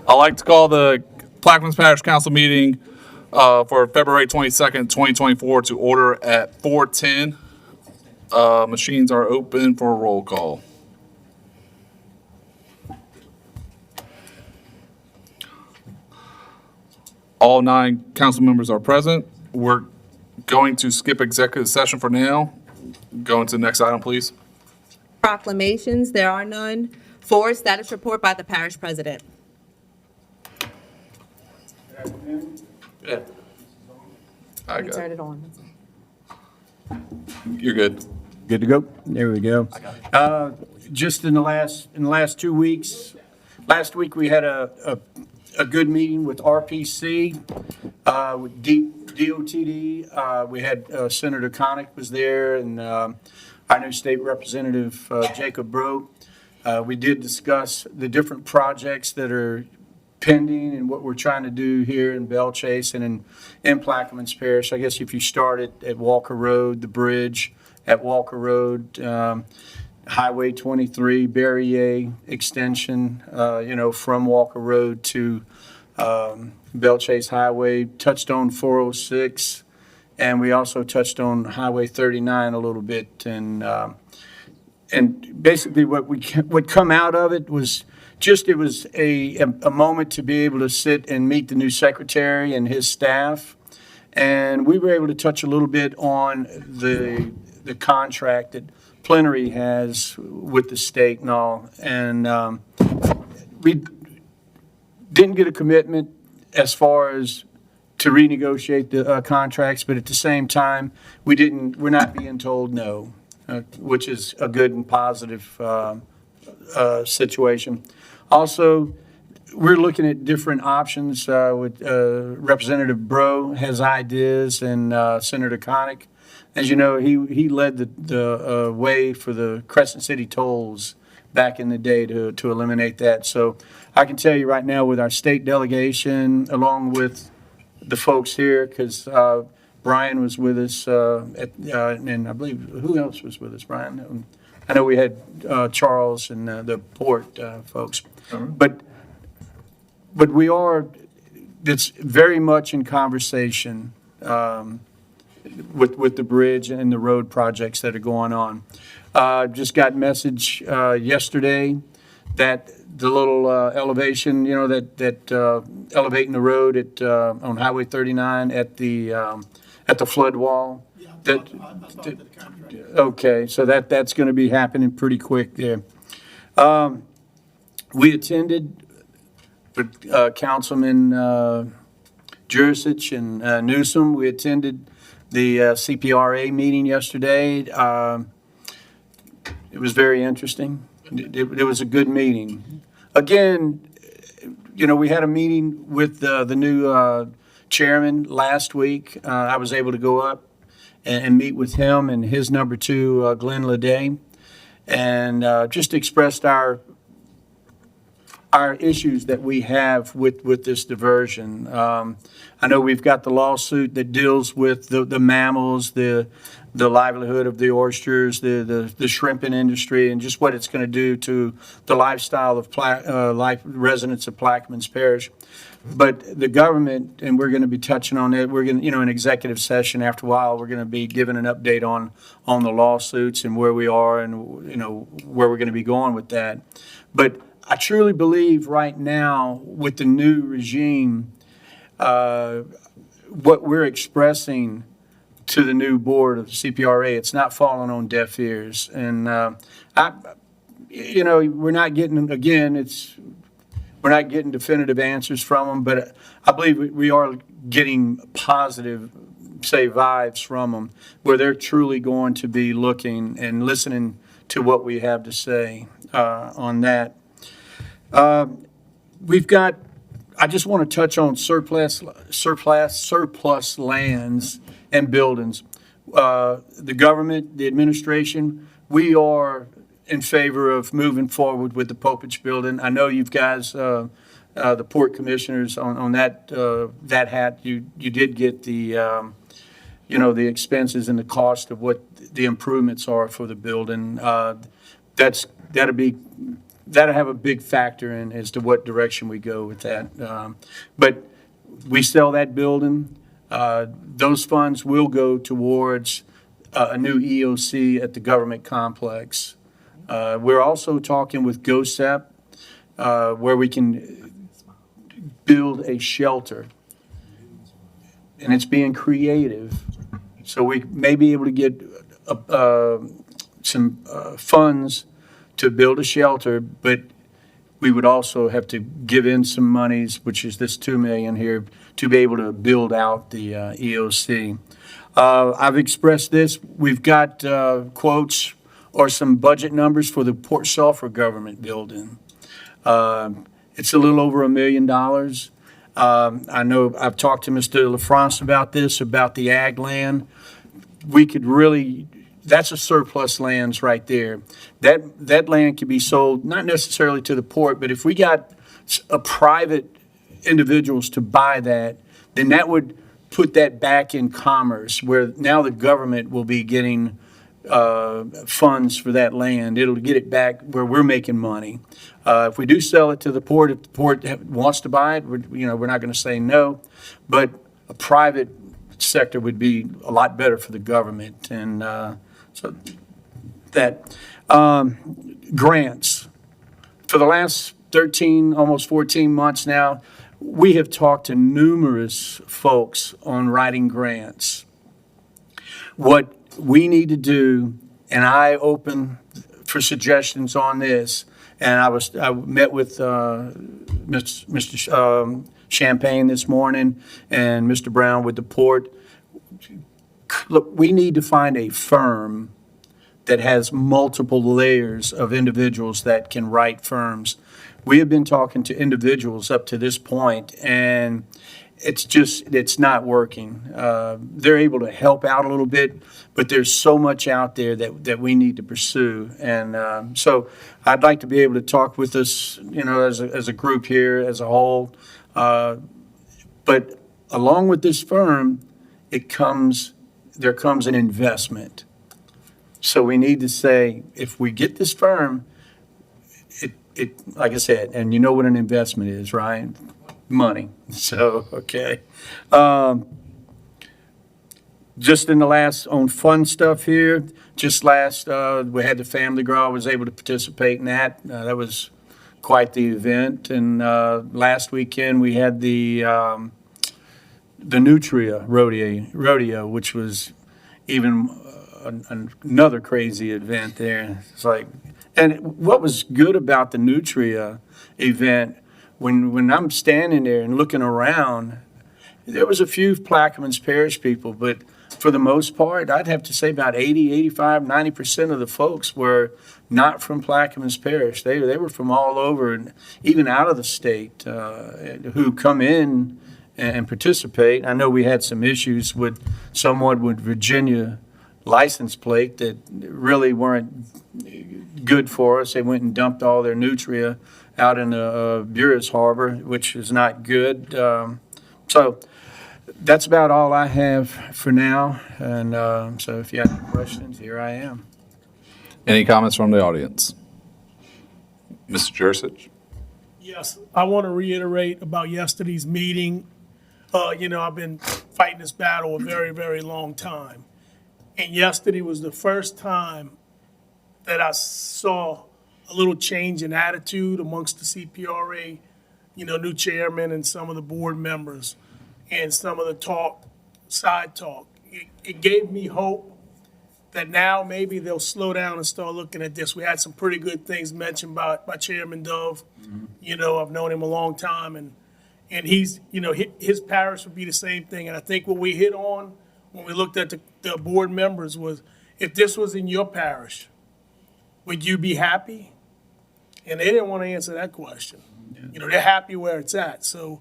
I'd like to call the Plaquemines Parish Council meeting for February 22nd, 2024 to order at 4:10. Machines are open for a roll call. All 9 council members are present. We're going to skip executive session for now. Go into the next item, please. Proclamations, there are none. 4, status report by the parish president. Yeah. I got Turn it. it on. You're good. Good to go? There we go. Just in the last 2 weeks, last week we had a good meeting with RPC, with DOTD. We had Senator Connick was there, and our new state representative, Jacob Bro. We did discuss the different projects that are pending and what we're trying to do here in Belle Chasse and in Plaquemines Parish. I guess if you start at Walker Road, the bridge at Walker Road, Highway 23, Barrier extension, from Walker Road to Belle Chasse Highway, touched on 406, and we also touched on Highway 39 a little bit. And basically what come out of it was just, it was a moment to be able to sit and meet the new secretary and his staff. And we were able to touch a little bit on the contract that Plenary has with the state and all. And we didn't get a commitment as far as to renegotiate the contracts, but at the same time, we're not being told no, which is a good and positive situation. Also, we're looking at different options with Representative Bro has ideas, and Senator Connick. As you know, he led the way for the Crescent City tolls back in the day to eliminate that. So I can tell you right now with our state delegation, along with the folks here, because Brian was with us, and I believe, who else was with us, Brian? I know we had Charles and the port folks. But it's very much in conversation with the bridge and the road projects that are going on. Just got message yesterday that the little elevation, that elevating the road on Highway 39 at the flood wall. Okay, so that's going to be happening pretty quick there. We attended with Councilman Jurisic and Newsom. We attended the CPRA meeting yesterday. It was very interesting. It was a good meeting. Again, we had a meeting with the new chairman last week. I was able to go up and meet with him and his number 2, Glenn Leday, and just expressed our issues that we have with this diversion. I know we've got the lawsuit that deals with the mammals, the livelihood of the oysters, the shrimping industry, and just what it's going to do to the lifestyle of residents of Plaquemines Parish. But the government, and we're going to be touching on it, we're going to, in executive session after a while, we're going to be giving an update on the lawsuits and where we are and, where we're going to be going with that. But I truly believe right now with the new regime, what we're expressing to the new board of the CPRA, it's not falling on deaf ears. And, we're not getting, we're not getting definitive answers from them, but I believe we are getting positive, vibes from them, where they're truly going to be looking and listening to what we have to say on that. I just want to touch on surplus lands and buildings. The government, the administration, we are in favor of moving forward with the Popich building. I know you've guys, the port commissioners on that hat, you did get the, the expenses and the cost of what the improvements are for the building. That'll be that'll have a big factor in as to what direction we go with that. But we sell that building, those funds will go towards a new EOC at the government complex. We're also talking with GOSEP, where we can build a shelter. And it's being creative. So we may be able to get some funds to build a shelter, but we would also have to give in some monies, which is this $2 million here, to be able to build out the EOC. I've expressed this. We've got quotes or some budget numbers for the Port Sulphur government building. It's a little over $1 million. I know I've talked to Mr. LaFrance about this, about the ag land. We could really, that's a surplus lands right there. That land could be sold, not necessarily to the port, but if we got a private individuals to buy that, then that would put that back in commerce, where now the government will be getting funds for that land. It'll get it back where we're making money. If we do sell it to the port, if the port wants to buy it, we're not going to say no. But a private sector would be a lot better for the government. And so that grants. For the last 13, almost 14 months now, we have talked to numerous folks on writing grants. What we need to do, and I open for suggestions on this, and I met with Mr. Champagne this morning and Mr. Brown with the port. Look, we need to find a firm that has multiple layers of individuals that can write firms. We have been talking to individuals up to this point, and it's not working. They're able to help out a little bit, but there's so much out there that we need to pursue. And so I'd like to be able to talk with us, as a group here, as a whole. But along with this firm, there comes an investment. So we need to say, if we get this firm, it like I said, and you know what an investment is, right? Money. So, okay. Just in the last, on fun stuff here, just last, we had the Family Grow. I was able to participate in that. That was quite the event. And last weekend, we had the Nutria rodeo, which was even another crazy event there. It's like, and what was good about the Nutria event, when I'm standing there and looking around, there was a few Plaquemines Parish people, but for the most part, I'd have to say about 80, 85, 90% of the folks were not from Plaquemines Parish. They were from all over, and even out of the state, who come in and participate. I know we had some issues with someone with Virginia license plate that really weren't good for us. They went and dumped all their nutria out in the Buras Harbor, which is not good. So that's about all I have for now. And so if you have any questions, here I am. Any comments from the audience? Mr. Jursich? Yes, I want to reiterate about yesterday's meeting. I've been fighting this battle a very, very long time. And yesterday was the first time that I saw a little change in attitude amongst the CPRA, new chairman and some of the board members, and some of the side talk. It gave me hope that now maybe they'll slow down and start looking at this. We had some pretty good things mentioned by Chairman Dove. I've known him a long time, and he's, his parish would be the same thing. And I think what we hit on when we looked at the board members was, if this was in your parish, would you be happy? And they didn't want to answer that question. They're happy where it's at. So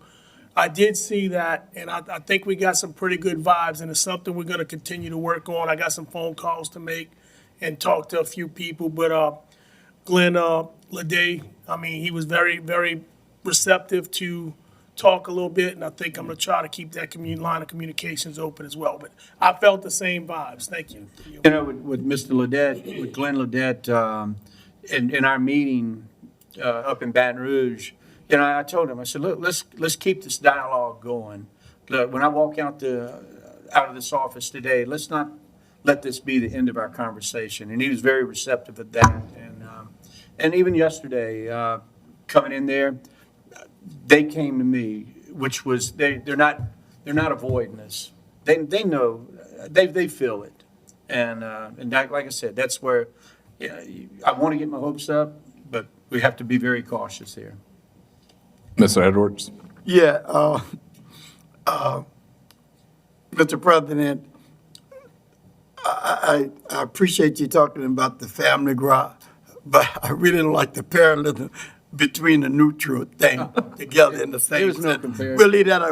I did see that, and I think we got some pretty good vibes, and it's something we're going to continue to work on. I got some phone calls to make and talk to a few people, but Glenn Leday, he was very, very receptive to talk a little bit, and I think I'm going to try to keep that line of communications open as well. But I felt the same vibes. Thank you. With Mr. Ledet, with Glenn Ledet, in our meeting, up in Baton Rouge, you know, I told him, I said, look, let's keep this dialogue going. Look, when I walk out of this office today, let's not let this be the end of our conversation. And he was very receptive of that. And even yesterday, coming in there, they came to me, which was they're not avoiding us. They know they feel it, and like I said, that's where I want to get my hopes up, but we have to be very cautious here. Mr. Edwards? Yeah, Mr. President, I appreciate you talking about the family graph, but I really don't like the parallelism between the neutral thing together in the same There's no sentence. comparison.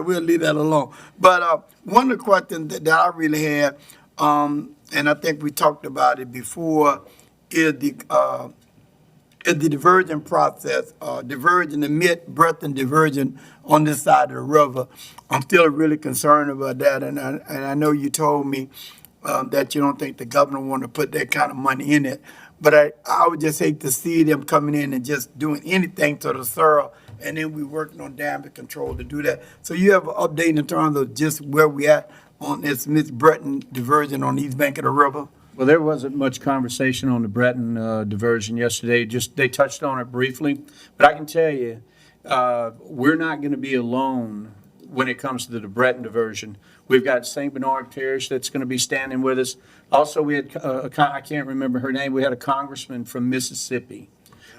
We'll leave that alone. But one of the questions that I really had, and I think we talked about it before, is the diversion process, diversion, the mid-breadth and diversion on this side of the river. I'm still really concerned about that, and I know you told me that you don't think the governor want to put that kind of money in it. But I would just hate to see them coming in and just doing anything to the soil, and then we working on damage control to do that. So you have an update in terms of just where we at on this Miss Breton diversion on East Bank of the river? Well, there wasn't much conversation on the Breton diversion yesterday. Just they touched on it briefly, but I can tell you, we're not going to be alone when it comes to the Breton diversion. We've got St. Bernard Parish that's going to be standing with us. Also, we had I can't remember her name. We had a congressman from Mississippi.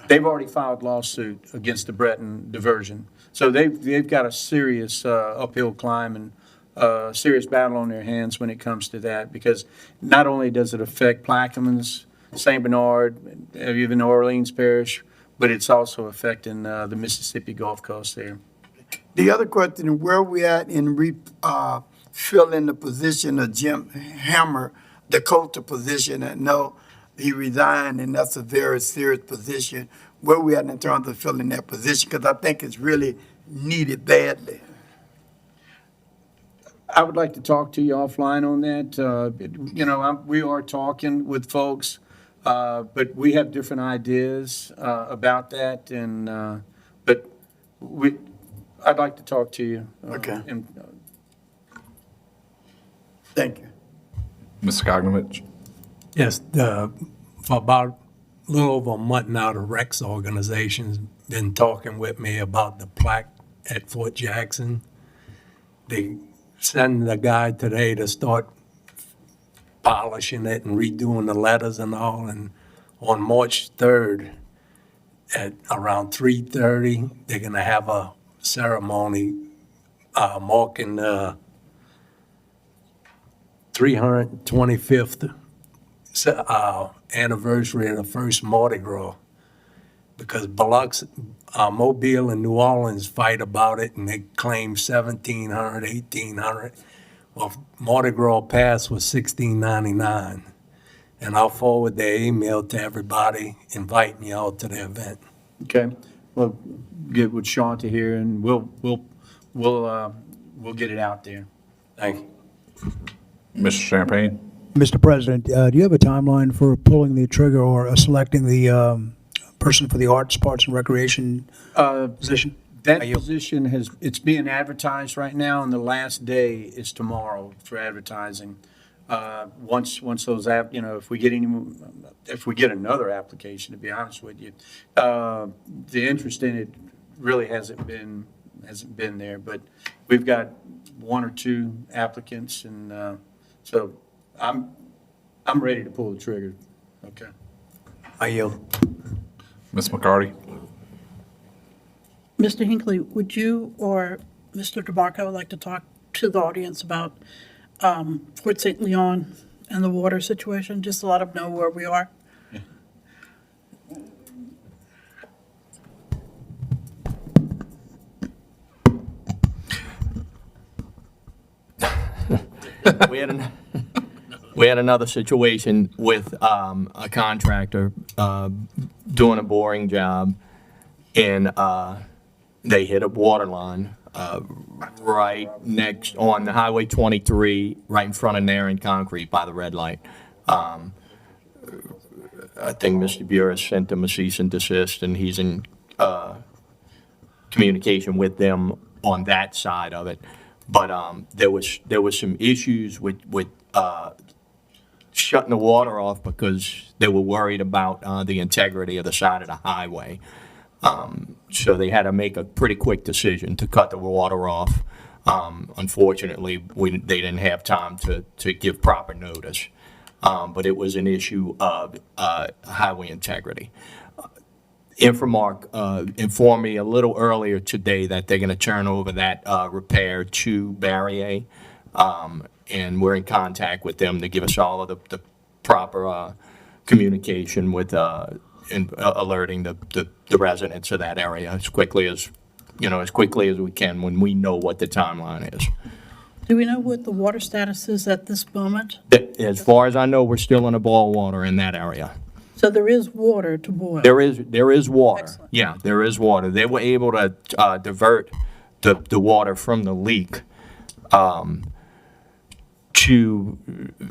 They've already filed lawsuit against the Breton diversion, so they've got a serious uphill climb and serious battle on their hands when it comes to that, because not only does it affect Plaquemines, St. Bernard, even Orleans Parish, but it's also affecting the Mississippi Gulf Coast there. The other question, where we at in filling the position of Jim Hammer, the Coulter position? I know he resigned, and that's a very serious position. Where we at in terms of filling that position? Because I think it's really needed badly. I would like to talk to you offline on that. You know, we are talking with folks, but we have different ideas about that, and but I'd like to talk to you. Okay. And, Thank you. Mr. Kognovich? Yes, for about a little over a month now, the Rex organization's been talking with me about the plaque at Fort Jackson. They sent a guy today to start polishing it and redoing the letters and all. And on March 3rd, at around 3:30, they're gonna have a ceremony marking the 325th anniversary of the first Mardi Gras, because Biloxi, Mobile and New Orleans fight about it, and they claim 1700, 1800. Well, Mardi Gras Pass was 1699, and I'll forward their email to everybody, inviting y'all to the event. okay, well, get with Shanta here, and we'll get it out there. Thank you. Mr. Champagne? Mr. President, do you have a timeline for pulling the trigger or selecting the person for the Arts, Parks, and Recreation position? That position it's being advertised right now, and the last day is tomorrow for advertising. Once those if we get another application, to be honest with you, the interest in it really hasn't been there, but we've got one or two applicants, and so I'm ready to pull the trigger. Okay. I yield. Ms. McCarty? Mr. Hinckley, would you or Mr. DeMarco like to talk to the audience about Fort St. Leon and the water situation, just to let them know where we are? We had another situation with a contractor doing a boring job, and they hit a water line right next on the Highway 23, right in front of Naren Concrete by the red light. I think Mr. Burris sent them a cease and desist, and he's in communication with them on that side of it. But there was some issues with shutting the water off because they were worried about the integrity of the side of the highway. So they had to make a pretty quick decision to cut the water off. Unfortunately, they didn't have time to give proper notice. But it was an issue of highway integrity. Infomark informed me a little earlier today that they're going to turn over that repair to Barrier. And we're in contact with them to give us all of the proper communication with alerting the residents of that area as quickly as we can when we know what the timeline is. Do we know what the water status is at this moment? As far as I know, we're still in a boil water in that area. So there is water to boil? There is water. Excellent. Yeah, there is water. They were able to divert the water from the leak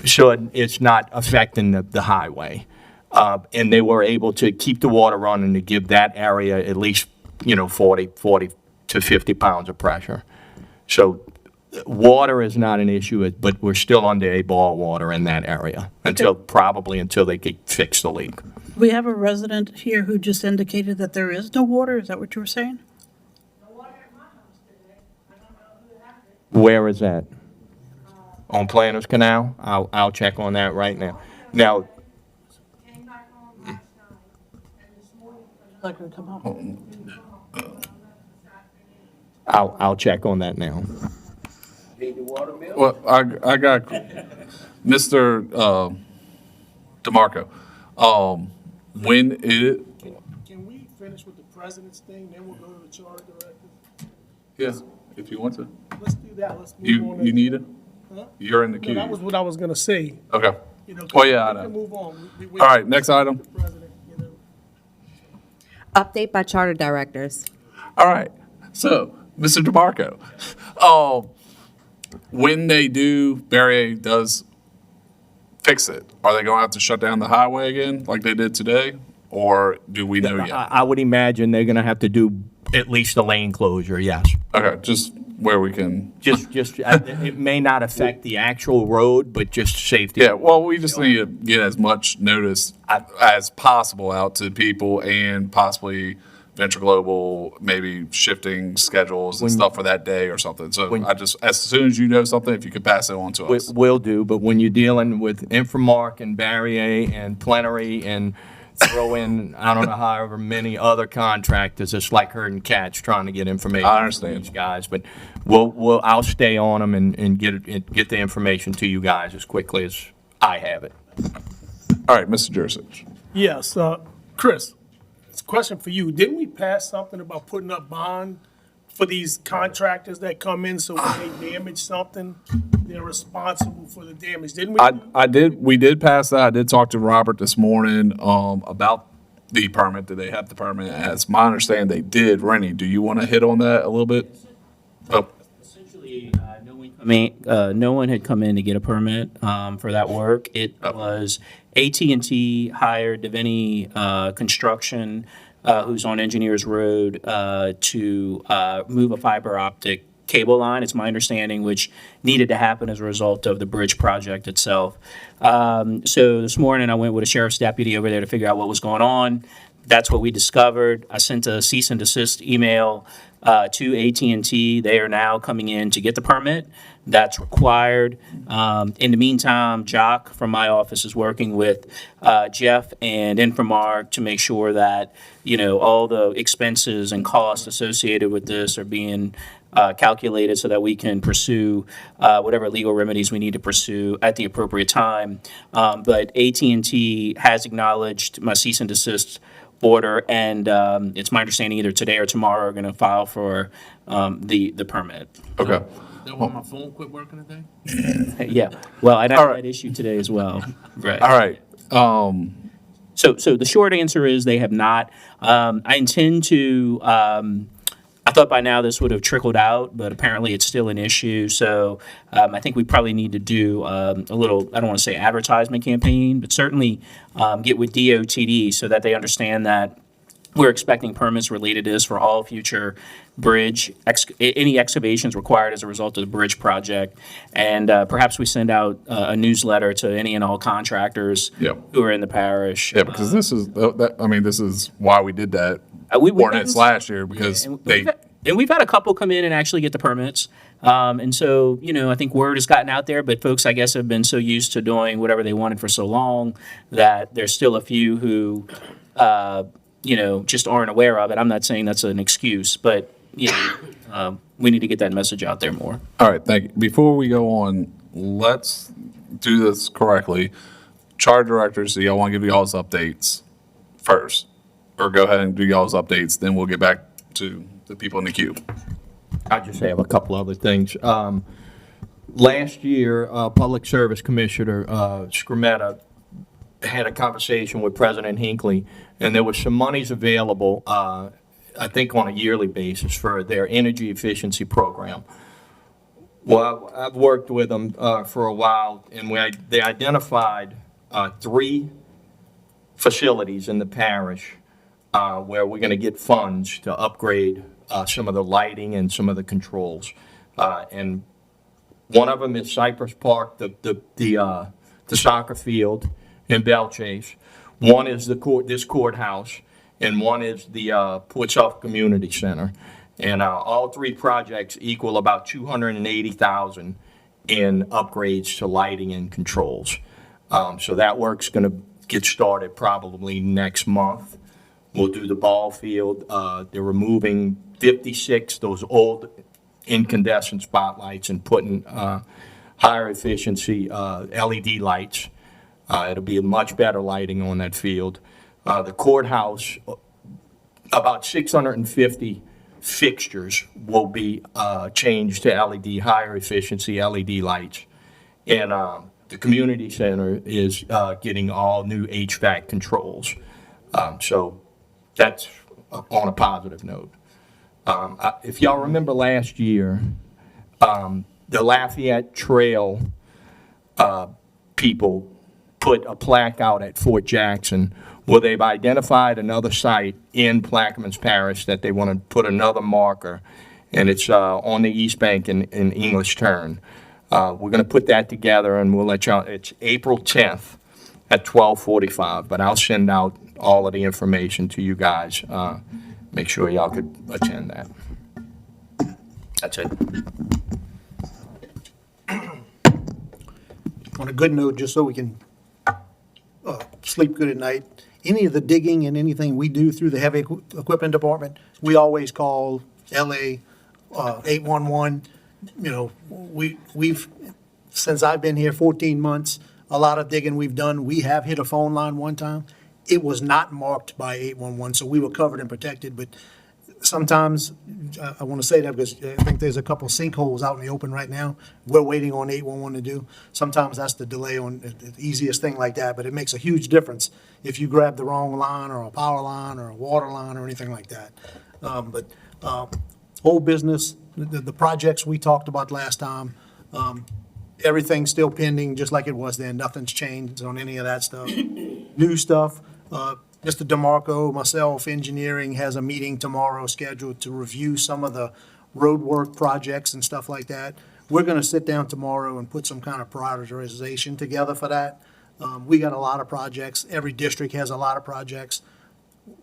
so it's not affecting the highway. And they were able to keep the water running to give that area at least, 40 to 50 pounds of pressure. So water is not an issue, but we're still under a boil water in that area probably until they could fix the leak. We have a resident here who just indicated that there is no water. Is that what you were saying? Where is that? On Planters Canal? I'll check on that right now. Now, Like to come up? I'll check on that now. Well, I got Mr. DeMarco. When it, Can we finish with the president's thing, then we'll go to the charter director? yeah, if you want to. Let's do that, let's move on. You need it? Huh? You're in the No, queue. that was what I was gonna say, Okay. you know. Oh, yeah, I We can know. move on. All right, next item. The president, you know. Update by charter directors. All right. So, Mr. DeMarco, when Barrier does fix it, are they going to have to shut down the highway again like they did today? Or do we know yet? I would imagine they're gonna have to do at least a lane closure, yes. Okay, just where we can. It may not affect the actual road, but just safety. Yeah, well, we just need to get as much notice as possible out to people and possibly Venture Global, maybe shifting schedules and stuff for that day or something. So as soon as you know something, if you could pass it on to us. Will do, but when you're dealing with Infomark and Barrier and Plenary and throw in, I don't know, however many other contractors, it's like herding cats trying to get information. I understand. From these guys, but I'll stay on them and get the information to you guys as quickly as I have it. All right, Mr. Jurisich. Yes, Chris, it's a question for you. Didn't we pass something about putting up bond for these contractors that come in, so when they damage something, they're responsible for the damage? Didn't we? We did pass that. I did talk to Robert this morning, about the permit. Did they have the permit? As my understanding, they did. Rennie, do you want to hit on that a little bit? Oh, Essentially, no one had come in to get a permit for that work. It was AT&T hired Deviney Construction, who's on Engineers Road, to move a fiber optic cable line, it's my understanding, which needed to happen as a result of the bridge project itself. So this morning, I went with a sheriff's deputy over there to figure out what was going on. That's what we discovered. I sent a cease and desist email to AT&T. They are now coming in to get the permit. That's required. In the meantime, Jock from my office is working with Jeff and Infomark to make sure that, all the expenses and costs associated with this are being calculated so that we can pursue whatever legal remedies we need to pursue at the appropriate time. But AT&T has acknowledged my cease and desist order, and it's my understanding either today or tomorrow are going to file for the permit. okay. That why my phone quit working today? Yeah, well, I had All right. that issue today as well. Right. All right. So the short answer is they have not. I intend to. I thought by now this would have trickled out, but apparently it's still an issue. So I think we probably need to do a little, I don't want to say advertisement campaign, but certainly get with DOTD so that they understand that we're expecting permits related to this for all future bridge, any excavations required as a result of the bridge project. And perhaps we send out a newsletter to any and all contractors Yep. who are in the parish. Yeah, because this is, this is why we did that We've ordinance gotten- last year, because they, And we've had a couple come in and actually get the permits. And so, I think word has gotten out there, but folks, I guess, have been so used to doing whatever they wanted for so long that there's still a few who, just aren't aware of it. I'm not saying that's an excuse, but, we need to get that message out there more. all right, thank you. Before we go on, let's do this correctly. Charter directors, do y'all want to give y'all's updates first? Or go ahead and do y'all's updates, then we'll get back to the people in the queue. I just have a couple other things. Last year, Public Service Commissioner Scrimetta had a conversation with President Hinckley, and there was some monies available, I think on a yearly basis, for their energy efficiency program. Well, I've worked with them for a while, and they identified 3 facilities in the parish where we're going to get funds to upgrade some of the lighting and some of the controls. And one of them is Cypress Park, the soccer field in Belchase. One is this courthouse, and one is the Port Suffolk Community Center. And all 3 projects equal about $280,000 in upgrades to lighting and controls. So that work's going to get started probably next month. We'll do the ball field. They're removing 56, those old incandescent spotlights, and putting higher efficiency LED lights. It'll be much better lighting on that field. The courthouse, about 650 fixtures will be changed to LED, higher efficiency LED lights. And the community center is getting all new HVAC controls. So that's on a positive note. If y'all remember last year, the Lafayette Trail people put a plaque out at Fort Jackson where they've identified another site in Plaquemines Parish that they want to put another marker, and it's on the East Bank in English Turn. We're going to put that together, and we'll let y'all, it's April 10th at 12:45, but I'll send out all of the information to you guys. Make sure y'all could attend that. That's it. On a good note, just so we can sleep good at night, any of the digging and anything we do through the heavy equipment department, we always call LA 811. We've, since I've been here 14 months, a lot of digging we've done, we have hit a phone line one time. It was not marked by 811, so we were covered and protected, but sometimes, I want to say that because I think there's a couple sinkholes out in the open right now. We're waiting on 811 to do. Sometimes that's the delay on the easiest thing like that, but it makes a huge difference if you grab the wrong line or a power line or a water line or anything like that. Whole business, the projects we talked about last time, everything's still pending, just like it was then. Nothing's changed on any of that stuff. New stuff, Mr. DeMarco, myself, engineering has a meeting tomorrow scheduled to review some of the road work projects and stuff like that. We're going to sit down tomorrow and put some kind of prioritization together for that. We got a lot of projects. Every district has a lot of projects.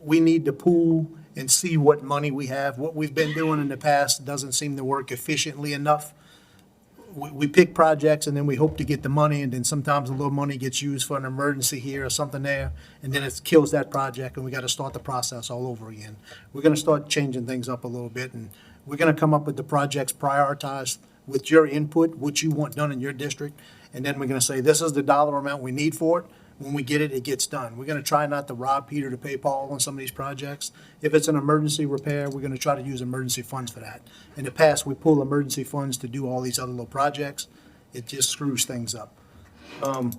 We need to pool and see what money we have. What we've been doing in the past doesn't seem to work efficiently enough. We pick projects and then we hope to get the money, and then sometimes a little money gets used for an emergency here or something there, and then it kills that project and we got to start the process all over again. We're going to start changing things up a little bit, and we're going to come up with the projects prioritized with your input, what you want done in your district, and then we're going to say, this is the dollar amount we need for it. When we get it, it gets done. We're going to try not to rob Peter to pay Paul on some of these projects. If it's an emergency repair, we're going to try to use emergency funds for that. In the past, we pull emergency funds to do all these other little projects. It just screws things up. And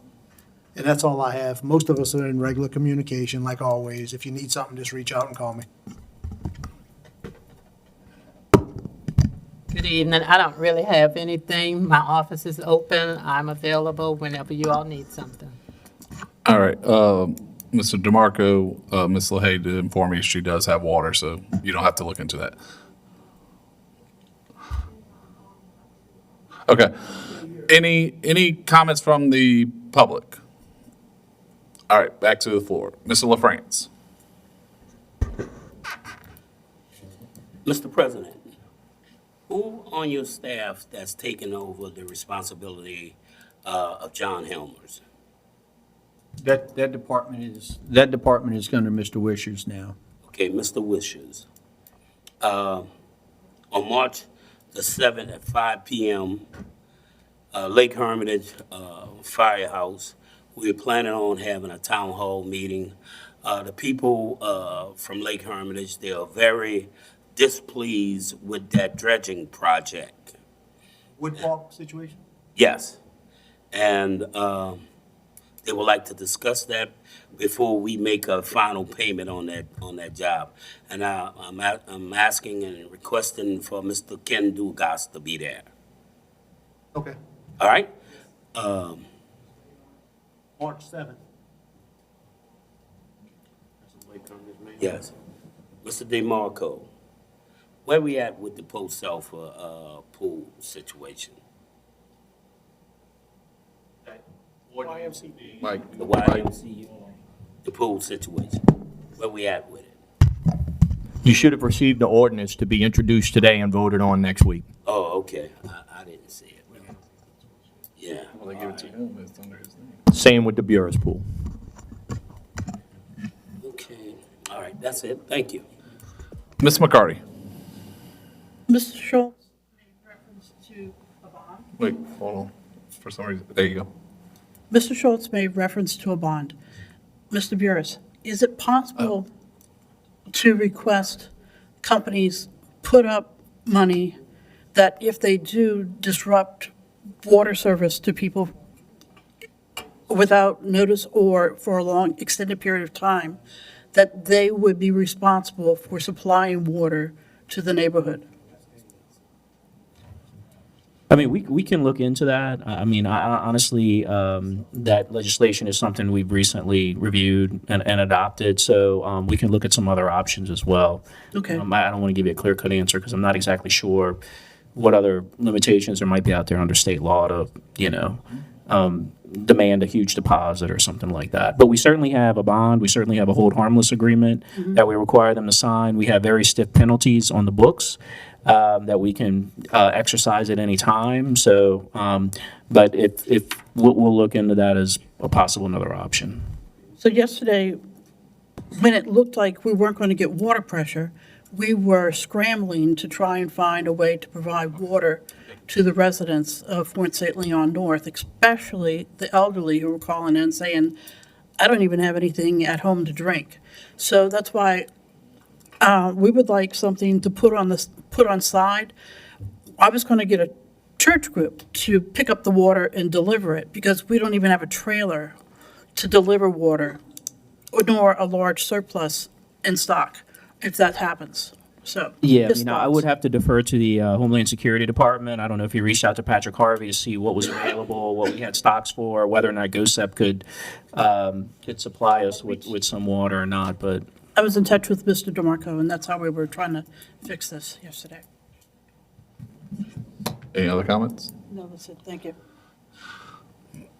that's all I have. Most of us are in regular communication, like always. If you need something, just reach out and call me. Good evening. I don't really have anything. My office is open. I'm available whenever you all need something. All right, Mr. DeMarco, Ms. LaHaye did inform me she does have water, so you don't have to look into that. Okay. Any comments from the public? All right, back to the floor. Mr. LaFrance. Mr. President, who on your staff that's taken over the responsibility of John Helmers? That department is under Mr. Wishers now. Okay, Mr. Wishers. On March the 7th at 5 p.m., Lake Hermitage Firehouse, we're planning on having a town hall meeting. The people from Lake Hermitage, they are very displeased with that dredging project. Woodwalk situation? Yes. And they would like to discuss that before we make a final payment on that job. And I'm asking and requesting for Mr. Ken Dugas to be there. Okay. All right? March 7th. Yes. Mr. DeMarco, where we at with the Post Sulphur pool situation? Mike. The YMCU, the pool situation, where we at with it? You should have received the ordinance to be introduced today and voted on next week. Oh, okay. I didn't see it. Yeah. Well, they give it to him, it's under his name. Same with the Burris pool. Okay. All right. That's it. Thank you. Ms. McCarty. Mr. Schultz made reference to a bond. Wait, hold on. For some reason, there you go. Mr. Schultz made reference to a bond. Mr. Burris, is it possible to request companies put up money that if they do disrupt water service to people without notice or for a long extended period of time, that they would be responsible for supplying water to the neighborhood? I mean, we can look into that. I mean, I honestly, that legislation is something we've recently reviewed and adopted, so we can look at some other options as well. Okay. I don't want to give you a clear-cut answer because I'm not exactly sure what other limitations there might be out there under state law to, demand a huge deposit or something like that. But we certainly have a bond. We certainly have a hold harmless agreement that we require them to sign. We have very stiff penalties on the books that we can exercise at any time. So, but if we'll look into that as a possible another option. So yesterday, when it looked like we weren't going to get water pressure, we were scrambling to try and find a way to provide water to the residents of Fort St. Leon North, especially the elderly who were calling in saying, I don't even have anything at home to drink. So that's why we would like something to put on side. I was going to get a church group to pick up the water and deliver it because we don't even have a trailer to deliver water, nor a large surplus in stock if that happens. So Yeah, his I thoughts. would have to defer to the Homeland Security Department. I don't know if you reached out to Patrick Harvey to see what was available, what we had stocks for, whether or not GOSEP could supply us with some water or not, but I was in touch with Mr. DeMarco, and that's how we were trying to fix this yesterday. Any other comments? No, that's it. Thank you.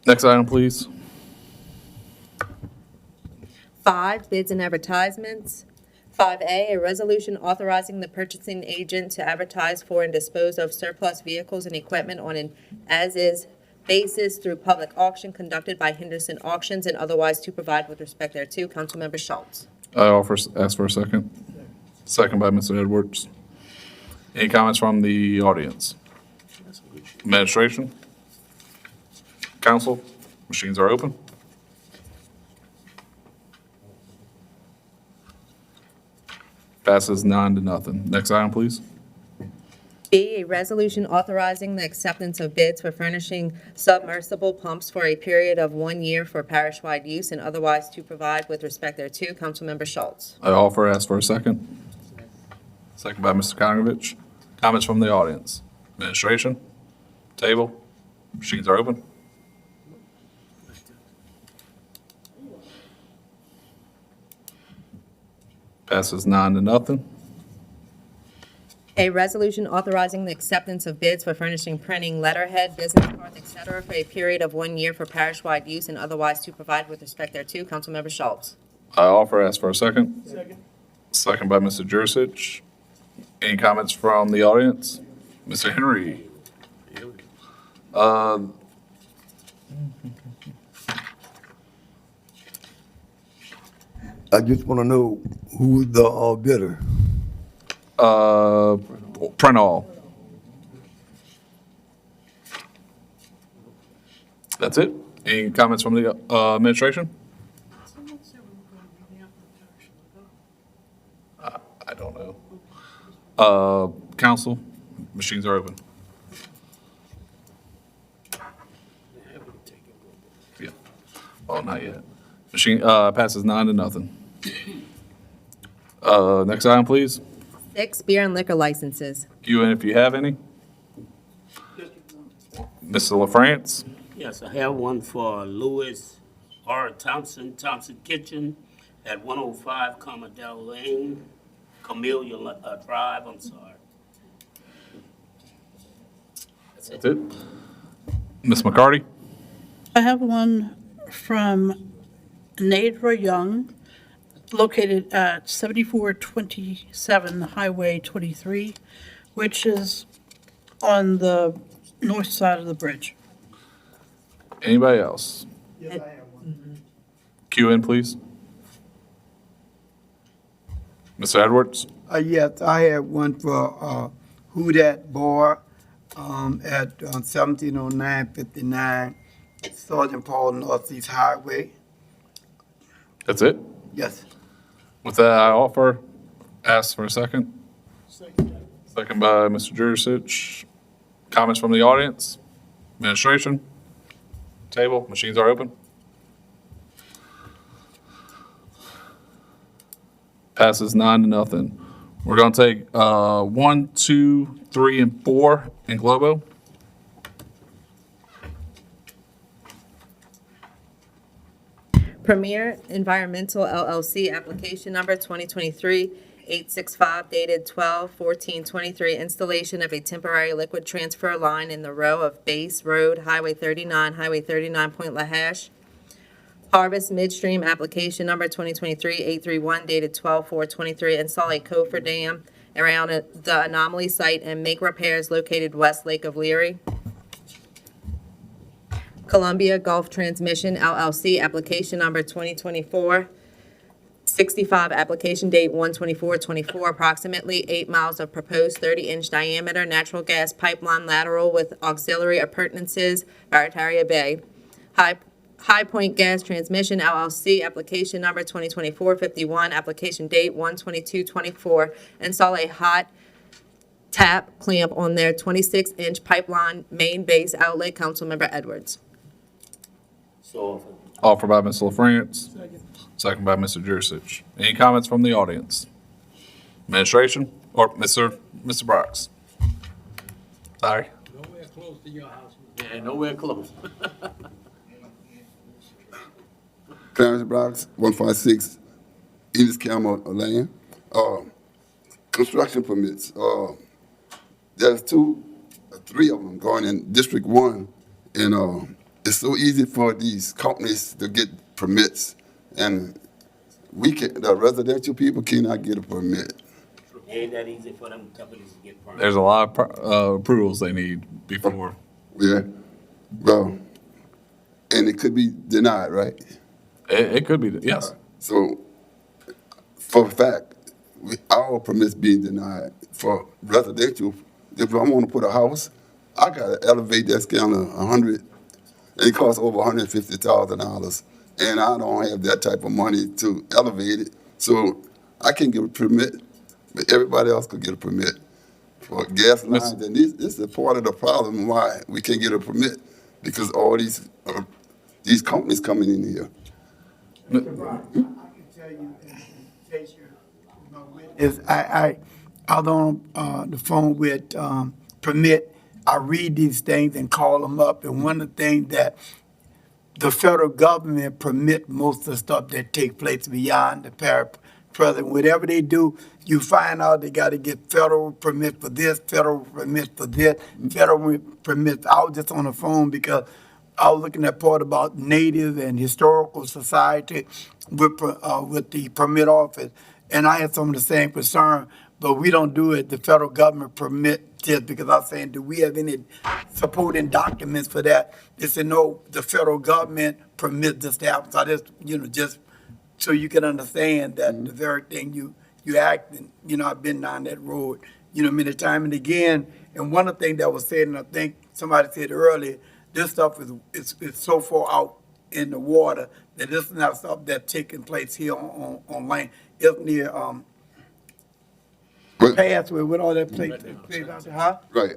Next item, please. 5, bids and advertisements. 5A, a resolution authorizing the purchasing agent to advertise for and dispose of surplus vehicles and equipment on an as-is basis through public auction conducted by Henderson Auctions and otherwise to provide with respect thereto. Councilmember Schultz. I ask for a second. Second by Mr. Edwards. Any comments from the audience? Administration? Council? Machines are open. Passes 9-0. Next item, please. B, a resolution authorizing the acceptance of bids for furnishing submersible pumps for a period of 1 year for parish-wide use and otherwise to provide with respect thereto. Councilmember Schultz. I ask for a second. Second by Mr. Conovich. Comments from the audience? Administration? Table? Machines are open. Passes 9-0. A resolution authorizing the acceptance of bids for furnishing printing, letterhead, business cards, et cetera, for a period of 1 year for parish-wide use and otherwise to provide with respect thereto. Councilmember Schultz. I offer, ask for a second. Second by Mr. Jursich. Any comments from the audience? Mr. Henry? I just want to know who's the bidder. Print all. That's it? Any comments from the administration? I don't know. Council, machines are open. Yeah. Oh, not yet. Machine, passes 9-0. Next item, please. 6, beer and liquor licenses. You, and if you have any. Mr. LaFrance? Yes, I have one for Louis R. Thompson, Thompson Kitchen at 105 Commodore Lane, Camellia Drive, I'm sorry. That's it. Ms. McCarty? I have one from Nadra Young, located at 7427 Highway 23, which is on the north side of the bridge. Anybody else? Yes, I have one. Cue in, please. Mr. Edwards? Yes, I have one for, Who Dat Bar, at 170959 Sergeant Paul Northeast Highway. That's it? Yes. With that, I offer, ask for a second. Second by Mr. Jursich. Comments from the audience? Administration? Table, machines are open. Passes 9-0. We're gonna take 1, 2, 3, and 4 in Globo. Premier Environmental LLC, application number 2023-865, dated 12/14/23, installation of a temporary liquid transfer line in the row of Base Road, Highway 39, Highway 39 Point LaHash. Harvest Midstream, application number 2023-831, dated 12/4/23, install a coffer dam around the anomaly site and make repairs located west Lake of Leary. Columbia Gulf Transmission LLC, application number 2024-65, application date 1/24/24, approximately 8 miles of proposed 30-inch diameter natural gas pipeline lateral with auxiliary appurtenances, Barataria Bay. High Point Gas Transmission LLC, application number 2024-51, application date 1/22/24, install a hot tap clamp on their 26-inch pipeline main base outlet. Councilmember Edwards. So, Offered by Ms. LaFrance. Second by Mr. Jursich. Any comments from the audience? Administration or Mr. Brox? Sorry. Nowhere close to your house. yeah, nowhere close. Clarence Brooks, 156 East Campbell Lane. Construction permits. There's 3 of them going in District 1, and it's so easy for these companies to get permits, and the residential people cannot get a permit. Ain't that easy for them companies to get permits. There's a lot of approvals they need before. Yeah, well, and it could be denied, right? It could be, yes. So, for a fact, our permits being denied for residential. If I want to put a house, I gotta elevate that scale to 100. It costs over $150,000, and I don't have that type of money to elevate it. So I can get a permit, but everybody else could get a permit for gas lines. And this is a part of the problem why we can't get a permit, because all these companies coming in here. Mr. Brown, I can tell you, in case you're no witness, I was on the phone with Permit. I read these things and call them up, and one of the things that the federal government permit most of the stuff that take place beyond the President, whatever they do, you find out they gotta get federal permit for this, federal permit for this, federal permit. I was just on the phone because I was looking at part about Native and Historical Society with the permit office, and I had some of the same concern, but we don't do it. The federal government permit this because I was saying, do we have any supporting documents for that? They said, no, the federal government permits this to happen. So I just, just so you can understand that the very thing you acting, I've been down that road, many times and again. And one of the things that was said, and I think somebody said earlier, this stuff is so far out in the water that this is not stuff that's taking place here on land. It's near pathway with all that place out there, huh? Right.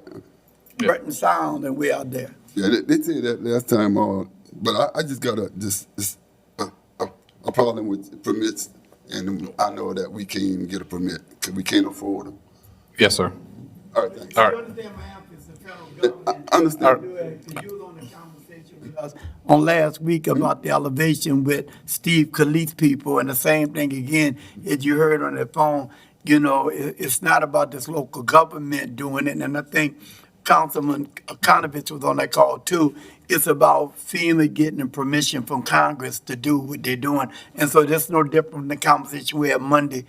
Breton Sound, and we out there. Yeah, they said that last time, but I just got a problem with permits, and I know that we can't even get a permit because we can't afford them. Yes, sir. All right, thanks. All right. You understand my answer is the federal government. I understand. You was on the conversation with us on last week about the elevation with Steve Khalid's people, and the same thing again, as you heard on the phone, it's not about this local government doing it, and I think Councilman Conovich was on that call too. It's about FEMA getting the permission from Congress to do what they're doing, and so that's no different than the conversation we had Monday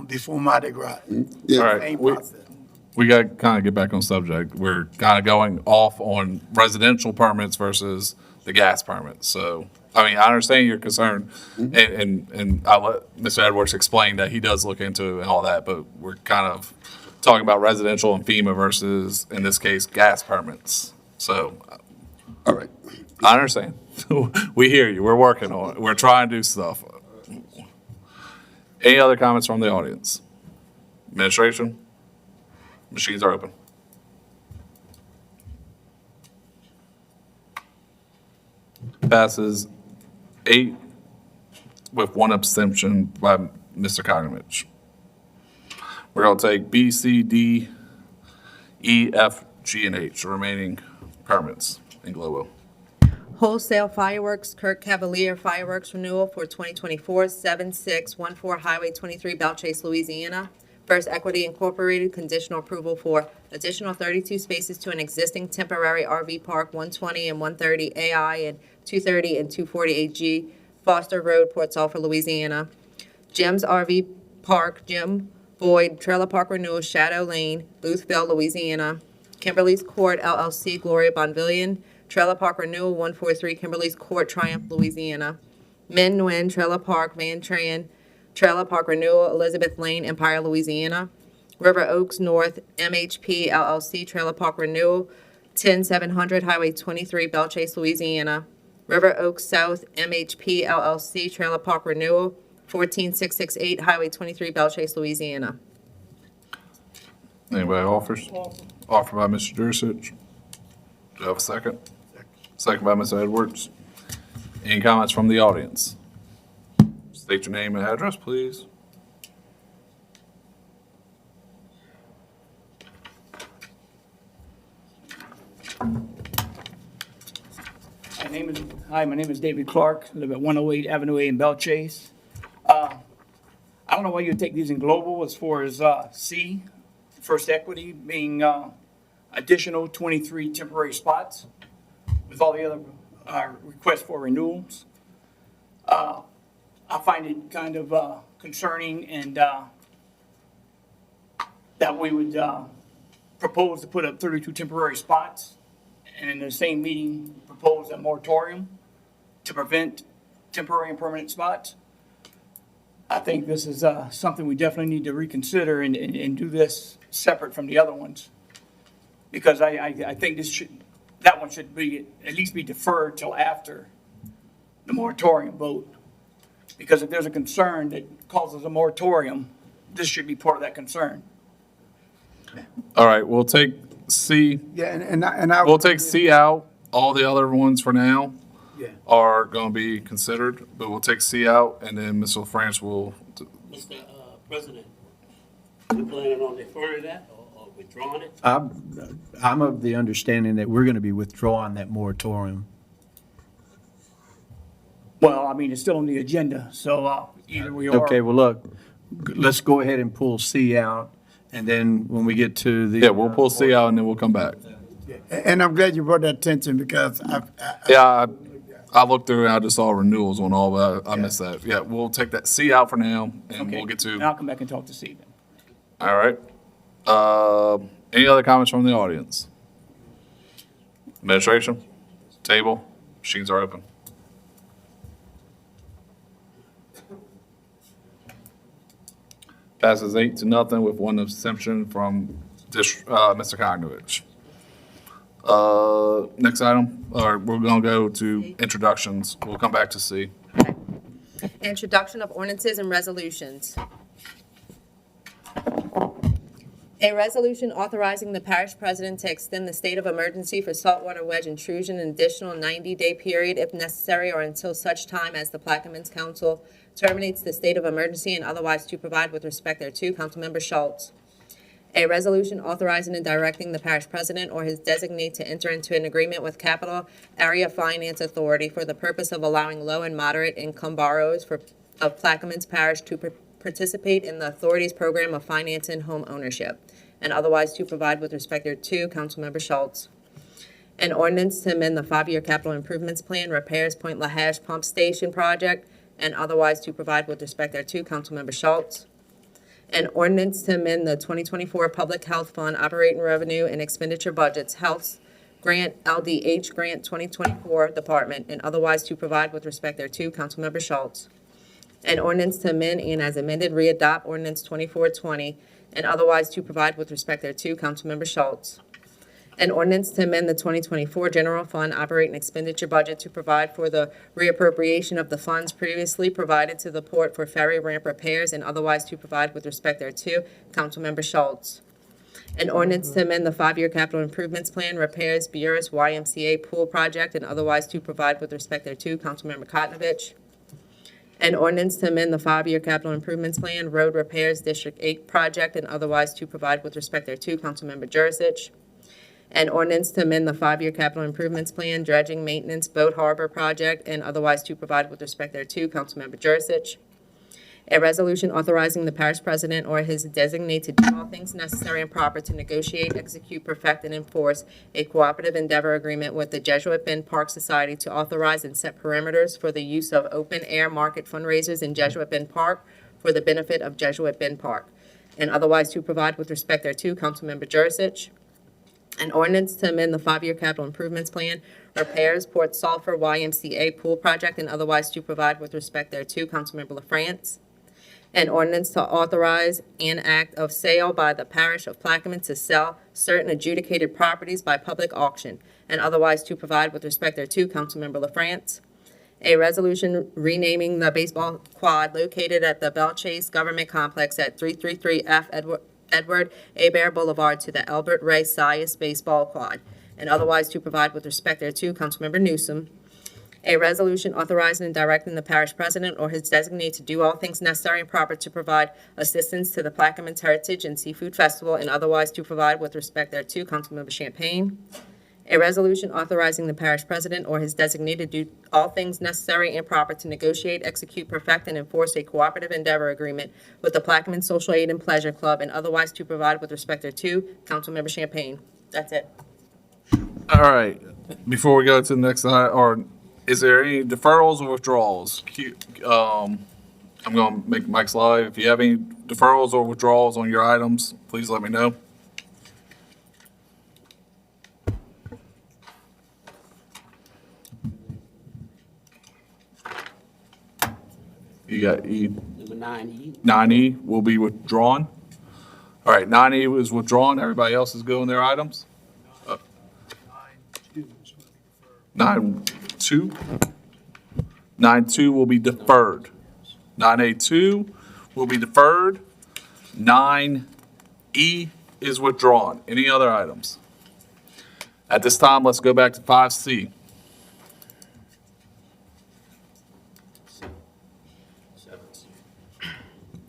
before Mardi Gras. Yeah. All right. Same process. We got to kind of get back on subject. We're kind of going off on residential permits versus the gas permits. So, I mean, I understand your concern, and I'll let Mr. Edwards explain that he does look into and all that, but we're kind of talking about residential and FEMA versus, in this case, gas permits. So, All right. I understand. We hear you. We're working on it. We're trying to do stuff. Any other comments from the audience? Administration? Machines are open. Passes 8 with 1 abstention by Mr. Cognivich. We're going to take B, C, D, E, F, G, and H, the remaining permits in Globo. Wholesale fireworks, Kirk Cavalier Fireworks Renewal for 2024, 7614 Highway 23, Belchase, Louisiana. First Equity Incorporated, conditional approval for additional 32 spaces to an existing temporary RV park, 120 and 130 AI and 230 and 248G, Foster Road, Port Sulphur, Louisiana. Jim's RV Park, Jim Boyd Trailer Park Renewal, Shadow Lane, Boothville, Louisiana. Kimberly's Court LLC, Gloria Bonvillian, Trailer Park Renewal, 143 Kimberly's Court, Triumph, Louisiana. Min Nguyen Trailer Park, Van Tran, Trailer Park Renewal, Elizabeth Lane, Empire, Louisiana. River Oaks North MHP LLC Trailer Park Renewal, 10700 Highway 23, Belchase, Louisiana. River Oaks South MHP LLC Trailer Park Renewal, 14668 Highway 23, Belchase, Louisiana. Anybody offers? Offered by Mr. Dursich. Do I have a second? Second by Ms. Edwards. Any comments from the audience? State your name and address, please. My name is David Clark. I live at 108 Avenue A in Belchase. I don't know why you would take these in global as far as C, First Equity being additional 23 temporary spots with all the other requests for renewals. I find it kind of concerning and that we would propose to put up 32 temporary spots and in the same meeting propose a moratorium to prevent temporary and permanent spots. I think this is something we definitely need to reconsider and do this separate from the other ones. Because I think that one should be, at least be deferred till after the moratorium vote. Because if there's a concern that causes a moratorium, this should be part of that concern. All right, we'll take C. Yeah, and I. We'll take C out. All the other ones for now Yeah. are going to be considered, but we'll take C out, and then Ms. LaFrance will. Mr. President, you planning on deferring that or withdrawing it? I'm of the understanding that we're going to be withdrawing that moratorium. Well, I mean, it's still on the agenda, so either we are. Okay, well, look, let's go ahead and pull C out, and then when we get to the. Yeah, we'll pull C out and then we'll come back. And I'm glad you brought that attention because Yeah, I looked through and I just saw renewals on all, but I missed that. Yeah, we'll take that C out for now and Okay. we'll get And to, I'll come back and talk to Steve then. all right. Any other comments from the audience? Administration, table, machines are open. Passes 8-0 with one abstention from Mr. Cognovich. Next item, or we're gonna go to introductions. We'll come back to C. Introduction of ordinances and resolutions. A resolution authorizing the parish president to extend the state of emergency for saltwater wedge intrusion an additional 90-day period if necessary or until such time as the Plaquemines Council terminates the state of emergency and otherwise to provide with respect thereto. Councilmember Schultz. A resolution authorizing and directing the parish president or his designee to enter into an agreement with Capital Area Finance Authority for the purpose of allowing low and moderate income borrowers of Plaquemines Parish to participate in the authority's program of financing home ownership, and otherwise to provide with respect thereto. Councilmember Schultz. An ordinance to amend the 5-year capital improvements plan, repairs Point LaHash Pump Station project, and otherwise to provide with respect thereto. Councilmember Schultz. An ordinance to amend the 2024 Public Health Fund operating revenue and expenditure budgets, Health Grant, LDH Grant 2024 Department, and otherwise to provide with respect thereto. Councilmember Schultz. An ordinance to amend and as amended readopt ordinance 2420, and otherwise to provide with respect thereto. Councilmember Schultz. An ordinance to amend the 2024 General Fund operating expenditure budget to provide for the reappropriation of the funds previously provided to the port for ferry ramp repairs and otherwise to provide with respect thereto. Councilmember Schultz. An ordinance to amend the 5-year capital improvements plan, repairs Buras YMCA pool project and otherwise to provide with respect thereto. Councilmember Kotnovich. An ordinance to amend the 5-year capital improvements plan, road repairs District 8 project and otherwise to provide with respect thereto. Councilmember Jurisic. An ordinance to amend the 5-year capital improvements plan, dredging maintenance boat harbor project and otherwise to provide with respect thereto. Councilmember Jurisic. A resolution authorizing the parish president or his designee to do all things necessary and proper to negotiate, execute, perfect, and enforce a cooperative endeavor agreement with the Jesuit Bend Park Society to authorize and set parameters for the use of open-air market fundraisers in Jesuit Bend Park for the benefit of Jesuit Bend Park, and otherwise to provide with respect thereto. Councilmember Jurisic. An ordinance to amend the 5-year capital improvements plan, repairs Port Sulphur YMCA pool project and otherwise to provide with respect thereto. Councilmember LaFrance. An ordinance to authorize an act of sale by the parish of Plaquemines to sell certain adjudicated properties by public auction and otherwise to provide with respect thereto. Councilmember LaFrance. A resolution renaming the baseball quad located at the Bell Chase Government Complex at 333 F Edward Bear Boulevard to the Albert Ray Sias Baseball Quad, and otherwise to provide with respect thereto. Councilmember Newsom. A resolution authorizing and directing the parish president or his designee to do all things necessary and proper to provide assistance to the Plaquemines Heritage and Seafood Festival, and otherwise to provide with respect thereto. Councilmember Champagne. A resolution authorizing the parish president or his designee to do all things necessary and proper to negotiate, execute, perfect, and enforce a cooperative endeavor agreement with the Plaquemines Social Aid and Pleasure Club, and otherwise to provide with respect thereto. Councilmember Champagne. That's it. All right, before we go to the next, or is there any deferrals or withdrawals? I'm gonna make Mike's live. If you have any deferrals or withdrawals on your items, please let me know. You got E. Number 9E. 9E will be withdrawn. All right, 9E was withdrawn. Everybody else is good on their items? 9.2? 9.2 will be deferred. 9A2 will be deferred. 9E is withdrawn. Any other items? At this time, let's go back to 5C.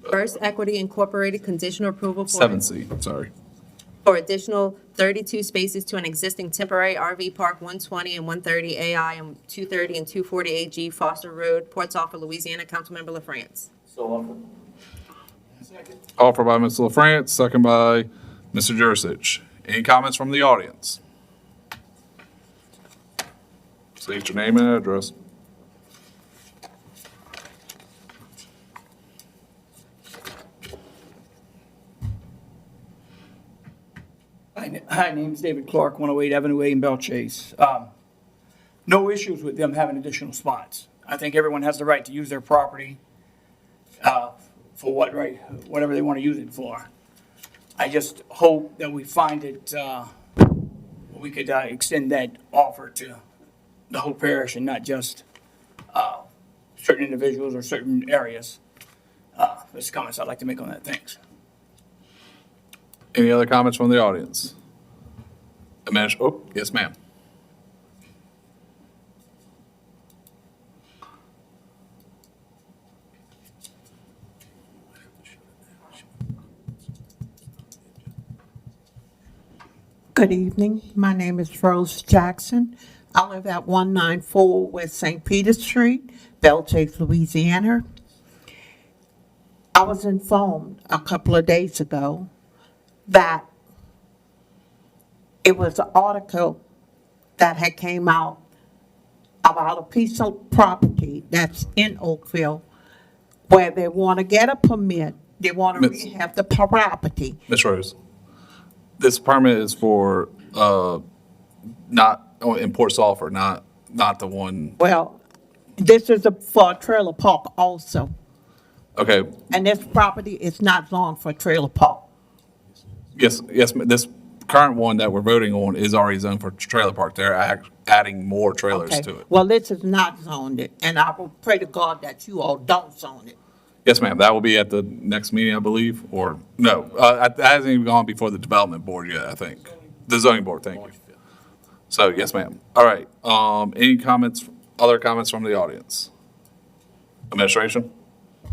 First Equity Incorporated conditional approval for. 7C, sorry. for additional 32 spaces to an existing temporary RV park 120 and 130 AI and 230 and 240 AG Foster Road, Port Sulphur, Louisiana. Councilmember LaFrance. So offered. Offered by Mr. LaFrance, second by Mr. Jurisic. Any comments from the audience? State your name and address. Hi, name's David Clark, 108 Avenue A in Belchase. No issues with them having additional spots. I think everyone has the right to use their property for whatever they want to use it for. I just hope that we find it, we could extend that offer to the whole parish and not just certain individuals or certain areas. There's comments I'd like to make on that. Thanks. Any other comments from the audience? Yes, ma'am. Good evening. My name is Rose Jackson. I live at 194 West St. Peter Street, Belchase, Louisiana. I was informed a couple of days ago that it was an article that had came out about a piece of property that's in Oakville where they want to get a permit. They want to rehab the property. Ms. Rose, this permit is for, not, in Port Sulphur, not the one, Well, this is for a trailer park also. okay, And this property is not zoned for trailer park. yes, this current one that we're voting on is already zoned for trailer park. They're adding more trailers Okay. to it. Well, this is not zoned it, and I will pray to God that you all don't zone it. Yes, ma'am, that will be at the next meeting, I believe, or, no, that hasn't even gone before the development board yet, I think. The zoning board, thank you. So, yes, ma'am. All right, any comments, other comments from the audience? Administration?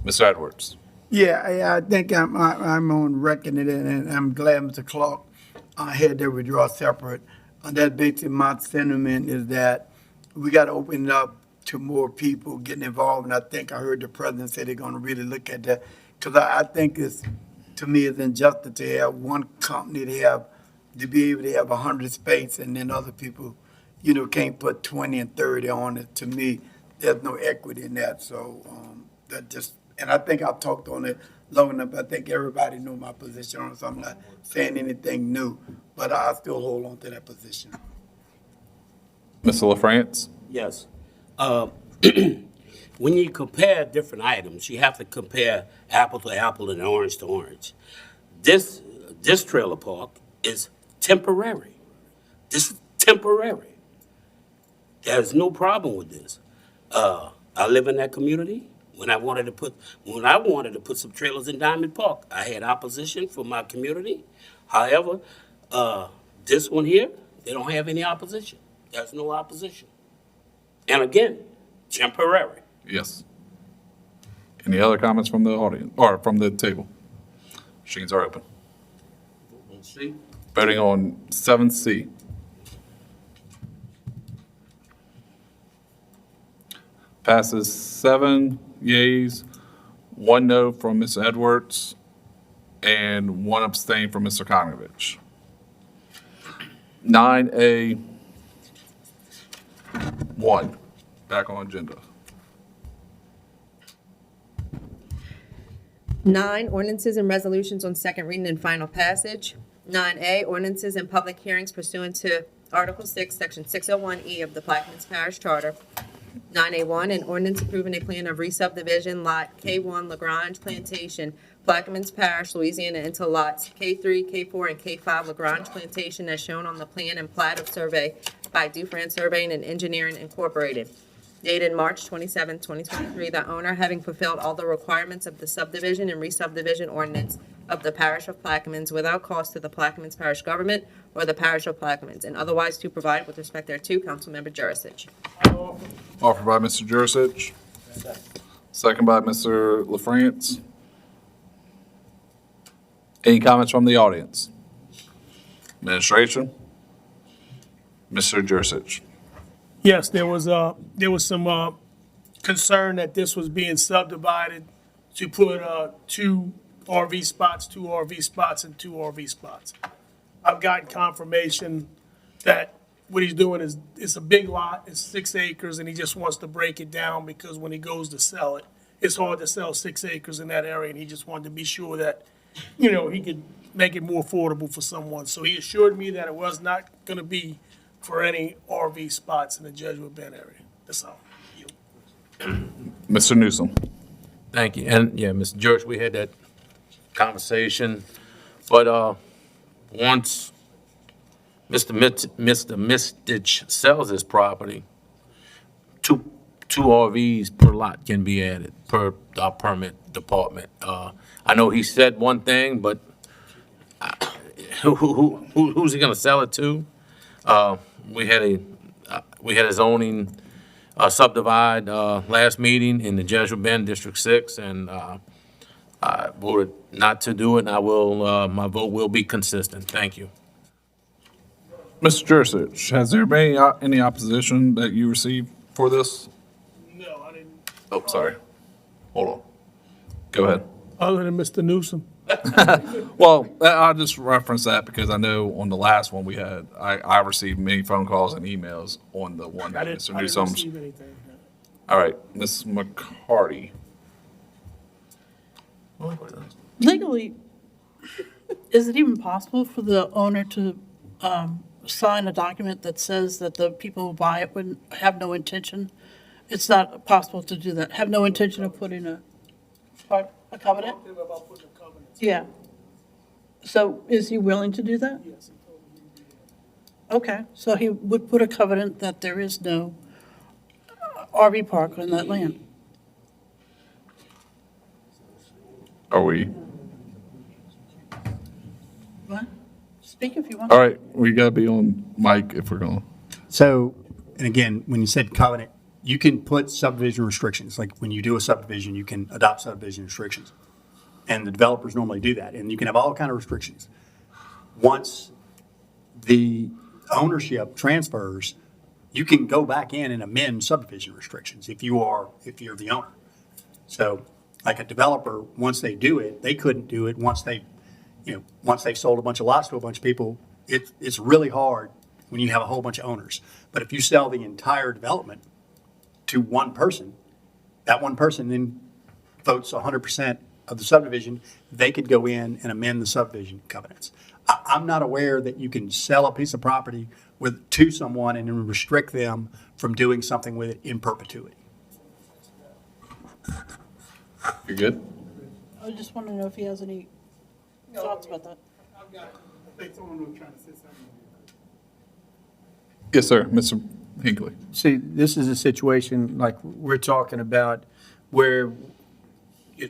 Mr. Edwards? Yeah, I think I'm on record and I'm glad Mr. Clark had that withdraw separate. That basically my sentiment is that we got to open it up to more people getting involved. And I think I heard the president say they're going to really look at that. Because I think to me, it's injustice to have one company to be able to have 100 space and then other people, can't put 20 and 30 on it. To me, there's no equity in that. So and I think I've talked on it long enough. I think everybody knew my position on it, so I'm not saying anything new, but I still hold on to that position. Mr. LaFrance? Yes. When you compare different items, you have to compare apple to apple and orange to orange. This trailer park is temporary. This is temporary. There's no problem with this. I live in that community. When I wanted to put some trailers in Diamond Park, I had opposition from my community. However, this one here, they don't have any opposition. There's no opposition. And again, temporary. Yes. Any other comments from the audience, or from the table? Machines are open. See? Voting on 7C. Passes 7 yeas, 1 no from Mr. Edwards, and 1 abstain from Mr. Kokrovich. 9A, 1, back on agenda. 9, ordinances and resolutions on second reading and final passage. 9A, ordinances and public hearings pursuant to Article 6, Section 601E of the Plaquemines Parish Charter. 9A1, an ordinance approving a plan of re-subdivision Lot K1 LaGrange Plantation, Plaquemines Parish, Louisiana, into lots K3, K4, and K5 LaGrange Plantation as shown on the plan and plat of survey by Dufran Surveying and Engineering Incorporated. Dated March 27, 2023, the owner having fulfilled all the requirements of the subdivision and re-subdivision ordinance of the Parish of Plaquemines without cost to the Plaquemines Parish government or the Parish of Plaquemines, and otherwise to provide with respect thereto. Councilmember Jurisic. Offered by Mr. Jurisic. Second by Mr. LaFrance. Any comments from the audience? Administration? Mr. Jursich? Yes, there was some concern that this was being subdivided to put two RV spots, and two RV spots. I've gotten confirmation that what he's doing is, it's a big lot, it's 6 acres, and he just wants to break it down because when he goes to sell it, it's hard to sell 6 acres in that area, and he just wanted to be sure that, he could make it more affordable for someone. So he assured me that it was not gonna be for any RV spots in the Jesuit Bend area. That's all. Mr. Newsom? Thank you. And yeah, Mr. George, we had that conversation, but once Mr. Mistich sells his property, two RVs per lot can be added per our permit department. I know he said one thing, but who's he gonna sell it to? We had a zoning subdivide last meeting in the Jesuit Bend District 6, and I voted not to do it, and I will, my vote will be consistent. Thank you. Mr. Jursich, has there been any opposition that you received for this? No, I didn't. Oh, sorry. Hold on. Go ahead. Other than Mr. Newsom. Well, I'll just reference that because I know on the last one we had, I received many phone calls and emails on the one I that didn't Mr. Newsom's. receive anything. All right, Ms. McCarty. Legally, is it even possible for the owner to sign a document that says that the people who buy it would have no intention? It's not possible to do that, have no intention of putting a covenant? Yeah. So is he willing to do that? Yes, he told me he'd do that. Okay, so he would put a covenant that there is no RV park on that land. Are we? What? Speak if you want. All right, we gotta be on mic if we're going. So, and again, when you said covenant, you can put subdivision restrictions. Like when you do a subdivision, you can adopt subdivision restrictions. And the developers normally do that, and you can have all kind of restrictions. Once the ownership transfers, you can go back in and amend subdivision restrictions if you're the owner. So like a developer, once they do it, they couldn't do it once they've sold a bunch of lots to a bunch of people. It's really hard when you have a whole bunch of owners. But if you sell the entire development to one person, that one person then votes 100% of the subdivision, they could go in and amend the subdivision covenants. I'm not aware that you can sell a piece of property to someone and then restrict them from doing something with it in perpetuity. You good? I just want to know if he has any thoughts about that. I've got, I think someone was trying to say something. Yes, sir, Mr. Hinckley. See, this is a situation like we're talking about where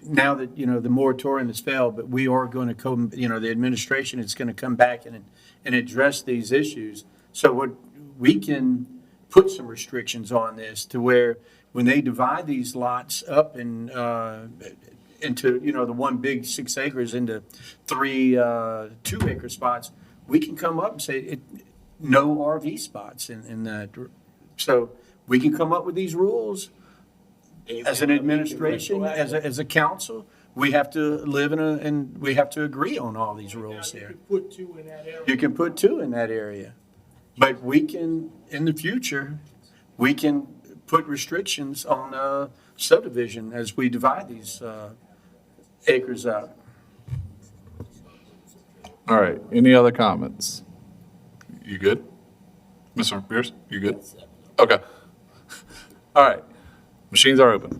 now that, the moratorium has failed, but we are going to the administration is going to come back and address these issues. So what we can put some restrictions on this to where when they divide these lots up into, the one big 6 acres into 3 2-acre spots, we can come up and say no RV spots in that. So we can come up with these rules. As an administration, as a council, we have to live and we have to agree on all these rules here. Put 2 in that area. You can put 2 in that area. But we can, in the future, we can put restrictions on subdivision as we divide these acres up. All right, any other comments? You good? Mr. Pierce, you good? Okay. All right, machines are open.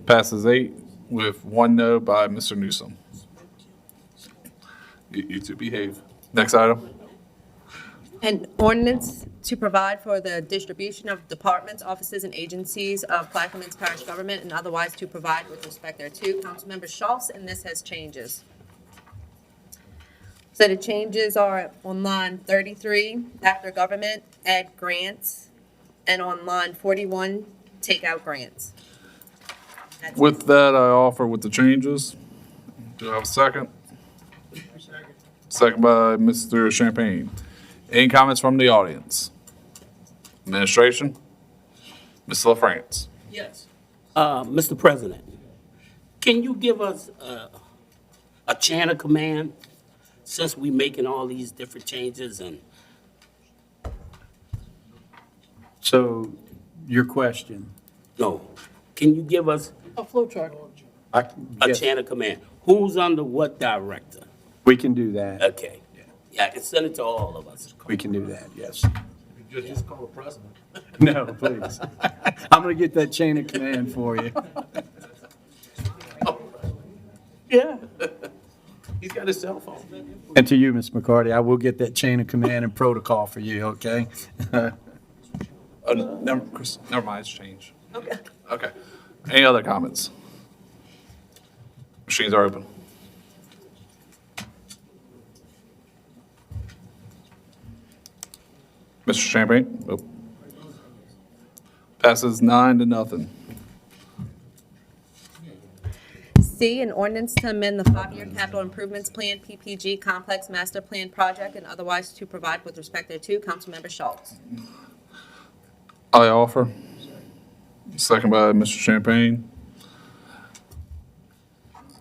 Passes 8 with 1 no by Mr. Newsom. You two behave. Next item. An ordinance to provide for the distribution of departments, offices, and agencies of Plaquemines Parish government and otherwise to provide with respect thereto. Councilmember Schultz, and this has changes. So the changes are on line 33, after government, add grants, and on line 41, take out grants. With that, I offer with the changes. Do I have a second? Second by Mr. Champagne. Any comments from the audience? Administration? Ms. LaFrance? Yes. Mr. President, can you give us a chain of command since we making all these different changes and So your question, no? Can you give us A flow chart. I, a yes, chain of command? Who's under what director? we can do that. Okay. Yeah, I can send it to all of us. We can do that, yes. Just call the president. No, please. I'm going to get that chain of command for you. Yeah. He's got his cell phone. And to you, Ms. McCarty, I will get that chain of command and protocol for you, okay? Never mind, it's changed. Okay. Any other comments? Machines are open. Mr. Champagne? Oh. Passes 9-0. C, an ordinance to amend the 5-year capital improvements plan, PPG Complex Master Plan Project, and otherwise to provide with respect thereto. Councilmember Schultz. I offer. Second by Mr. Champagne.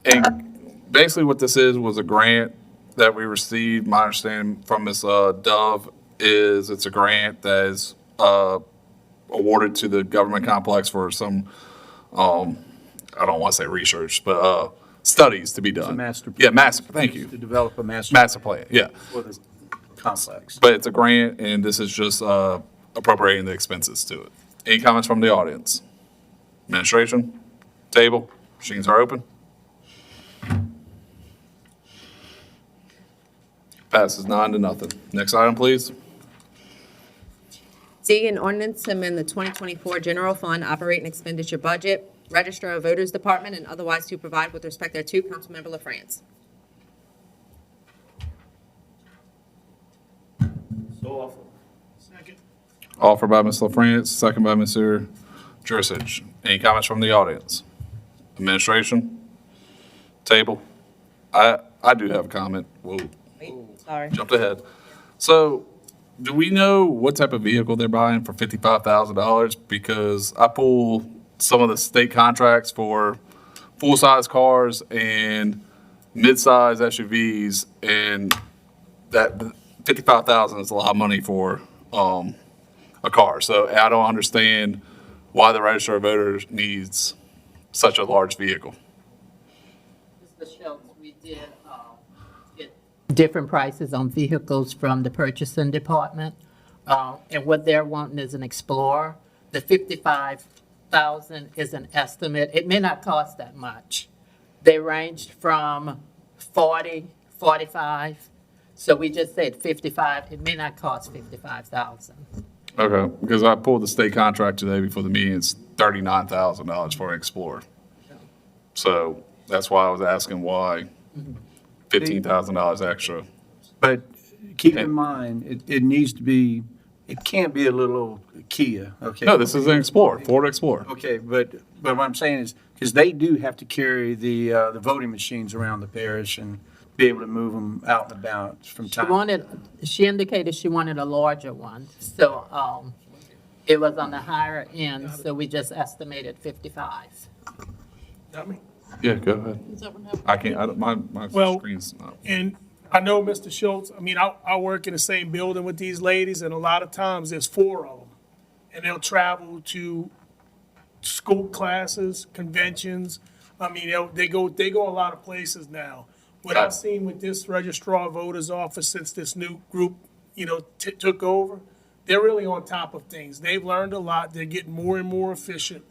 And basically what this is was a grant that we received. My understanding from Ms. Dove is it's a grant that is awarded to the government complex for some, I don't want to say research, but studies to be done. master Yeah, master, thank you. To develop a master Master plan, yeah. for the complex. But it's a grant, and this is just appropriating the expenses to it. Any comments from the audience? Administration? Table? Machines are open. Passes 9-0. Next item, please. D, an ordinance to amend the 2024 general fund operating expenditure budget, register of voters department, and otherwise to provide with respect thereto. Councilmember LaFrance. So awful. Offer by Ms. LaFrance, second by Mr. Jursich. Any comments from the audience? Administration? Table? I do have a comment. Whoa, Sorry. jumped ahead. So, do we know what type of vehicle they're buying for $55,000? Because I pull some of the state contracts for full-size cars and mid-size SUVs, and that $55,000 is a lot of money for a car. So I don't understand why the register of voters needs such a large vehicle. Mr. Schultz, we did get different prices on vehicles from the purchasing department. And what they're wanting is an Explorer. The $55,000 is an estimate. It may not cost that much. They ranged from 40, 45. So we just said 55. It may not cost 55,000. Okay, because I pulled the state contract today before the meeting. It's $39,000 for an Explorer. So that's why I was asking why $15,000 extra. But keep in mind, it needs to be, it can't be a little Kia, okay? No, this is an Explorer, Ford Explorer. Okay, but what I'm saying is, because they do have to carry the voting machines around the parish and be able to move them out and about from time. She indicated she wanted a larger one. So it was on the higher end, so we just estimated 55. Yeah, go ahead. I can't, my Well, screen's not. And I know Mr. Schultz, I mean, I work in the same building with these ladies, and a lot of times there's 4 of them. And they'll travel to school classes, conventions. I mean, they go a lot of places now. What I've seen with this registrar of voters office since this new group, took over, they're really on top of things. They've learned a lot. They're getting more and more efficient.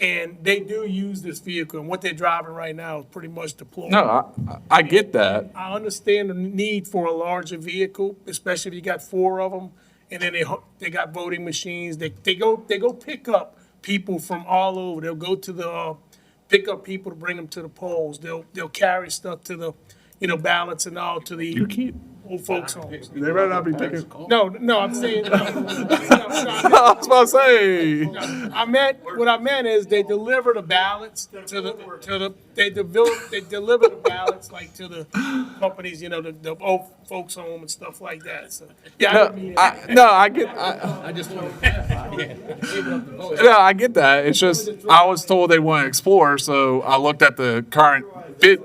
And they do use this vehicle, and what they're driving right now is pretty much deployed. No, I get that. I understand the need for a larger vehicle, especially if you got 4 of them, and then they got voting machines. They go pick up people from all over. They'll go to the pick up people to bring them to the polls. They'll carry stuff to the ballots and all to the. You keep old folks homes. They better not be picking. No, I'm saying, I was about to say. what I meant is they deliver the ballots they deliver the ballots like to the companies, the old folks home and stuff like that, so. Yeah, I didn't mean it. I get. Yeah, I get that. It's just I was told they want to explore, so I looked at the current bid.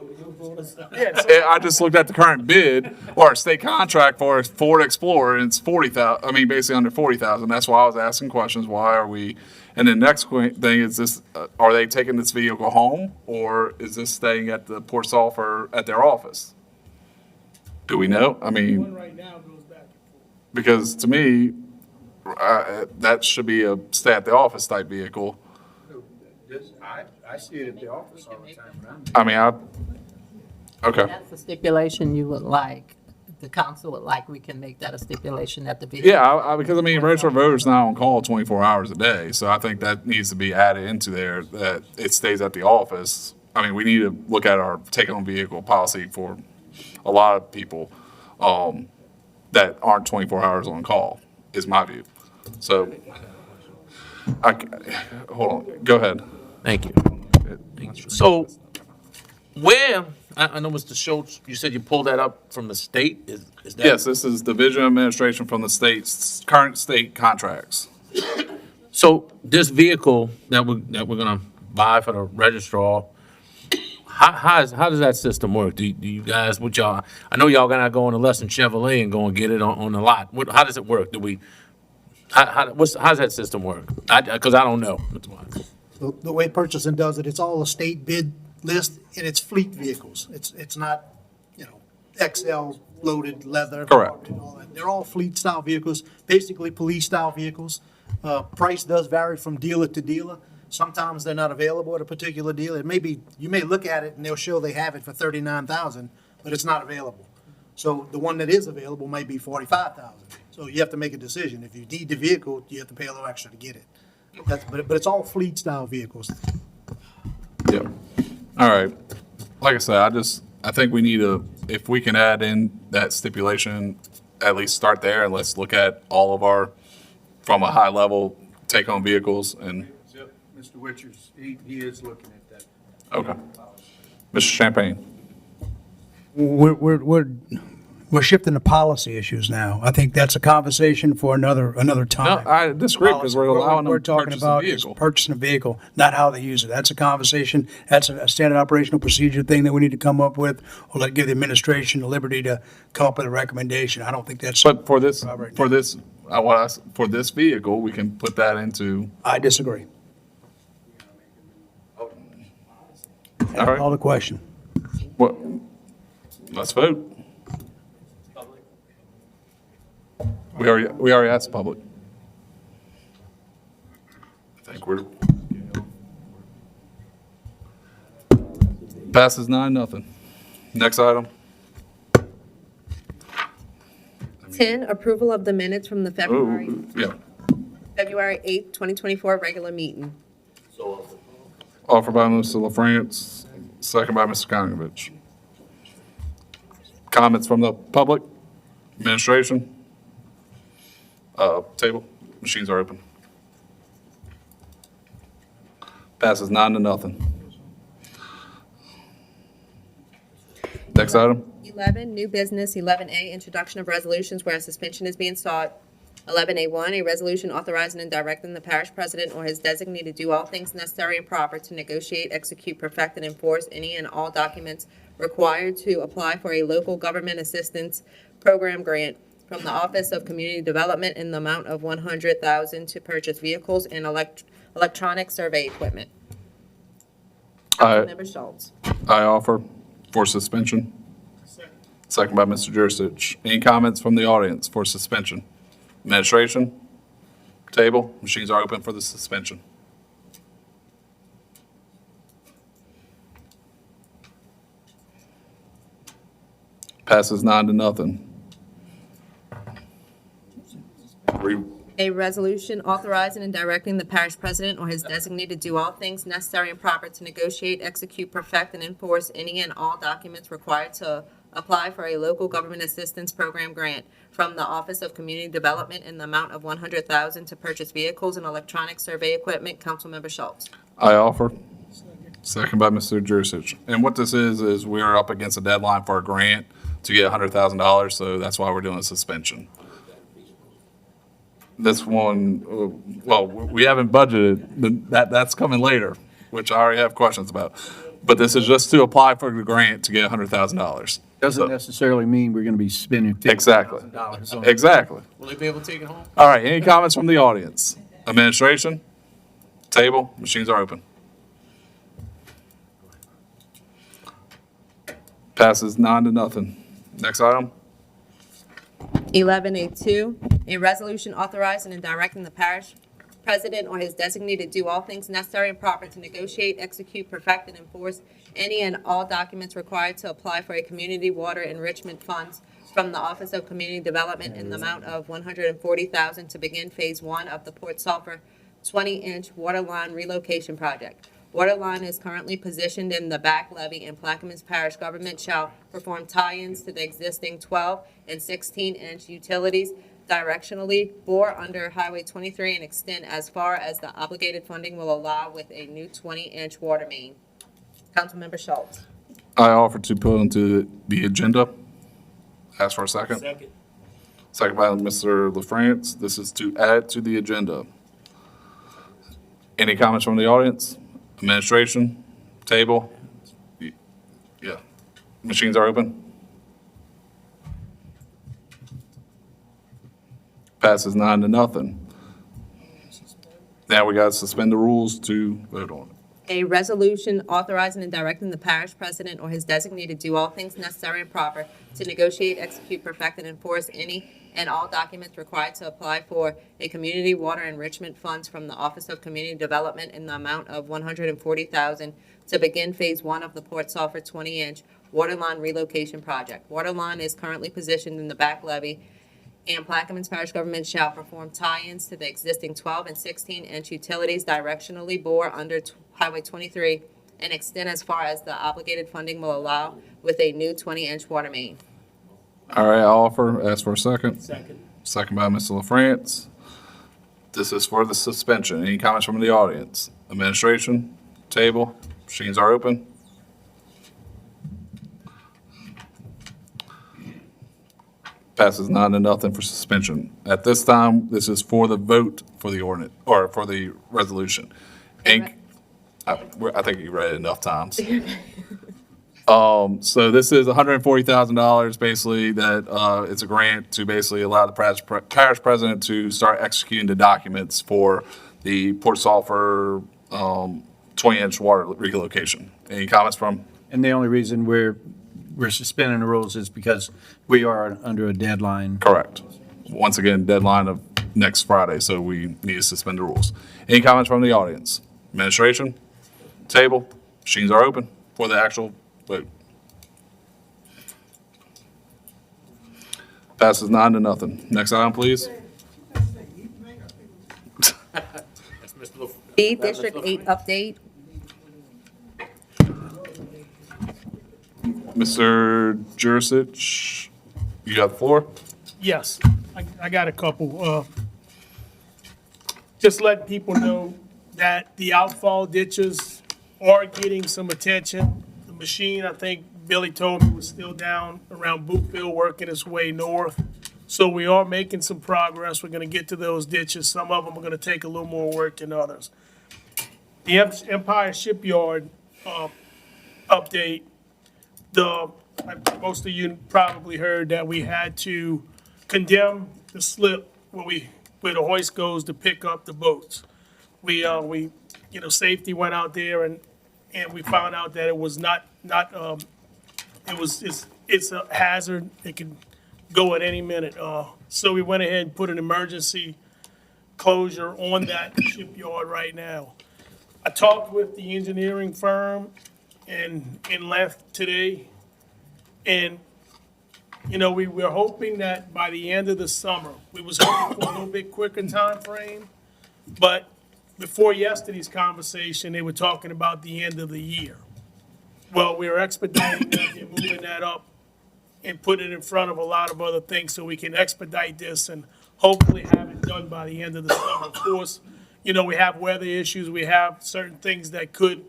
I just looked at the current bid or state contract for a Ford Explorer, and it's 40,000. I mean, basically under 40,000. That's why I was asking questions. Why are we? And the next thing is this: are they taking this vehicle home, or is this staying at the Port Saul or at their office? Do we know? I mean, One right now goes back. because to me, that should be a stay at the office type vehicle. I see it at the office all the time. I mean, okay. That's a stipulation you would like, the council would like, we can make that a stipulation at the beginning. Yeah, because I mean, registered voters not on call 24 hours a day, so I think that needs to be added into there, that it stays at the office. I mean, we need to look at our take-home vehicle policy for a lot of people that aren't 24 hours on call, is my view. So, hold on, go ahead. Thank you. So, where, I know Mr. Schultz, you said you pulled that up from the state, is that? Yes, this is Division of Administration from the state's current state contracts. So, this vehicle that we're gonna buy for the registrar, how does that system work? Do you guys, I know y'all gonna go on a Lesson Chevrolet and go and get it on the lot. How does it work? How's that system work? Because I don't know. That's why. The way purchasing does it, it's all a state bid list, and it's fleet vehicles. It's not, XL loaded leather. Correct. And all that. They're all fleet-style vehicles, basically police-style vehicles. Price does vary from dealer to dealer. Sometimes they're not available at a particular dealer. It may be, you may look at it and they'll show they have it for $39,000, but it's not available. So the one that is available might be $45,000. So you have to make a decision. If you need the vehicle, you have to pay a little extra to get it. But it's all fleet-style vehicles. Yeah. All right. Like I said, I think we need to, if we can add in that stipulation, at least start there, and let's look at all of our, from a high level, take-home vehicles and, Yep, Mr. Witchers, he is looking at that. okay. Mr. Champagne. We're shifting to policy issues now. I think that's a conversation for another No, time. I disagree, because we're allowing them We're to talking purchase a about is vehicle. purchasing a vehicle, not how they use it. That's a conversation, that's a standard operational procedure thing that we need to come up with, or give the administration the liberty to come up with a recommendation. I don't think that's, But for this, Robert. for this vehicle, we can put that into, I disagree. all right, Call the question. what, let's vote. We already asked the public. I think we're. Passes 9-0. Next item. 10, approval of the minutes from the February Yeah. 8th, 2024 regular meeting. Offered by Mr. LaFrance, second by Mr. Conovich. Comments from the public, administration? Table, machines are open. Passes 9-0. Next item. 11, new business. 11A, introduction of resolutions where a suspension is being sought. 11A1, a resolution authorizing and directing the parish president or his designee to do all things necessary and proper to negotiate, execute, perfect, and enforce any and all documents required to apply for a local government assistance program grant from the Office of Community Development in the amount of $100,000 to purchase vehicles and electronic survey equipment. Councilmember Schultz. I offer for suspension. Second by Mr. Juristich. Any comments from the audience for suspension? Administration? Table? Machines are open for the suspension. Passes 9-0. A resolution authorizing and directing the parish president or his designee to do all things necessary and proper to negotiate, execute, perfect, and enforce any and all documents required to apply for a local government assistance program grant from the Office of Community Development in the amount of $100,000 to purchase vehicles and electronic survey equipment. Councilmember Schultz. I offer. Second by Mr. Jurcich. And what this is we're up against a deadline for a grant to get $100,000, so that's why we're doing a suspension. This one, well, we haven't budgeted, but that's coming later, which I already have questions about. But this is just to apply for the grant to get $100,000. Doesn't necessarily mean we're going to be spending Exactly. $50,000 on it. Exactly. Will they be able to take it home? All right, any comments from the audience? Administration? Table? Machines are open. Passes 9-0. Next item. 11A2, a resolution authorizing and directing the parish president or his designated to do all things necessary and proper to negotiate, execute, perfect, and enforce any and all documents required to apply for a community water enrichment funds from the Office of Community Development in the amount of $140,000 to begin Phase 1 of the Port Sulphur 20-inch water line relocation project. Water line is currently positioned in the back levee, and Plaquemines Parish government shall perform tie-ins to the existing 12 and 16-inch utilities directionally bore under Highway 23 and extend as far as the obligated funding will allow with a new 20-inch water main. Councilmember Schultz. I offer to put into the agenda. Ask for a second. Second. Second by Mr. LaFrance. This is to add to the agenda. Any comments from the audience? Administration? Table? Yeah. Machines are open. Passes 9-0. Now we got to suspend the rules to vote on it. A resolution authorizing and directing the parish president or his designated to do all things necessary and proper to negotiate, execute, perfect, and enforce any and all documents required to apply for a community water enrichment funds from the Office of Community Development in the amount of $140,000 to begin Phase 1 of the Port Sulphur 20-inch water line relocation project. Water line is currently positioned in the back levee, and Plaquemines Parish government shall perform tie-ins to the existing 12 and 16-inch utilities directionally bore under Highway 23 and extend as far as the obligated funding will allow with a new 20-inch water main. All right, I'll offer. Ask for a second. Second. Second by Mr. LaFrance. This is for the suspension. Any comments from the audience? Administration? Table? Machines are open. Passes 9-0 for suspension. At this time, this is for the vote for the ordinance, or for the resolution. I think you read it enough times. So this is $140,000, basically, that it's a grant to basically allow the parish president to start executing the documents for the Port Sulphur 20-inch water relocation. Any comments from? And the only reason we're suspending the rules is because we are under a deadline. Correct. Once again, deadline of next Friday, so we need to suspend the rules. Any comments from the audience? Administration? Table? Machines are open for the actual vote. Passes 9-0. Next item, please. B, District 8 update. Mr. Jurcich, you got the floor? Yes, I got a couple. Just letting people know that the outfall ditches are getting some attention. The machine, I think Billy told me, was still down around Boothville working its way north. So we are making some progress. We're gonna get to those ditches. Some of them are gonna take a little more work than others. The Empire Shipyard update, most of you probably heard that we had to condemn the slip where the hoist goes to pick up the boats. Safety went out there and we found out that it was it's a hazard. It can go at any minute. So we went ahead and put an emergency closure on that shipyard right now. I talked with the engineering firm and left today. And, we were hoping that by the end of the summer, we was hoping for a little bit quicker time frame. But before yesterday's conversation, they were talking about the end of the year. Well, we were expediting that and moving that up and put it in front of a lot of other things so we can expedite this and hopefully have it done by the end of the summer. Of course, you know, we have weather issues, we have certain things that could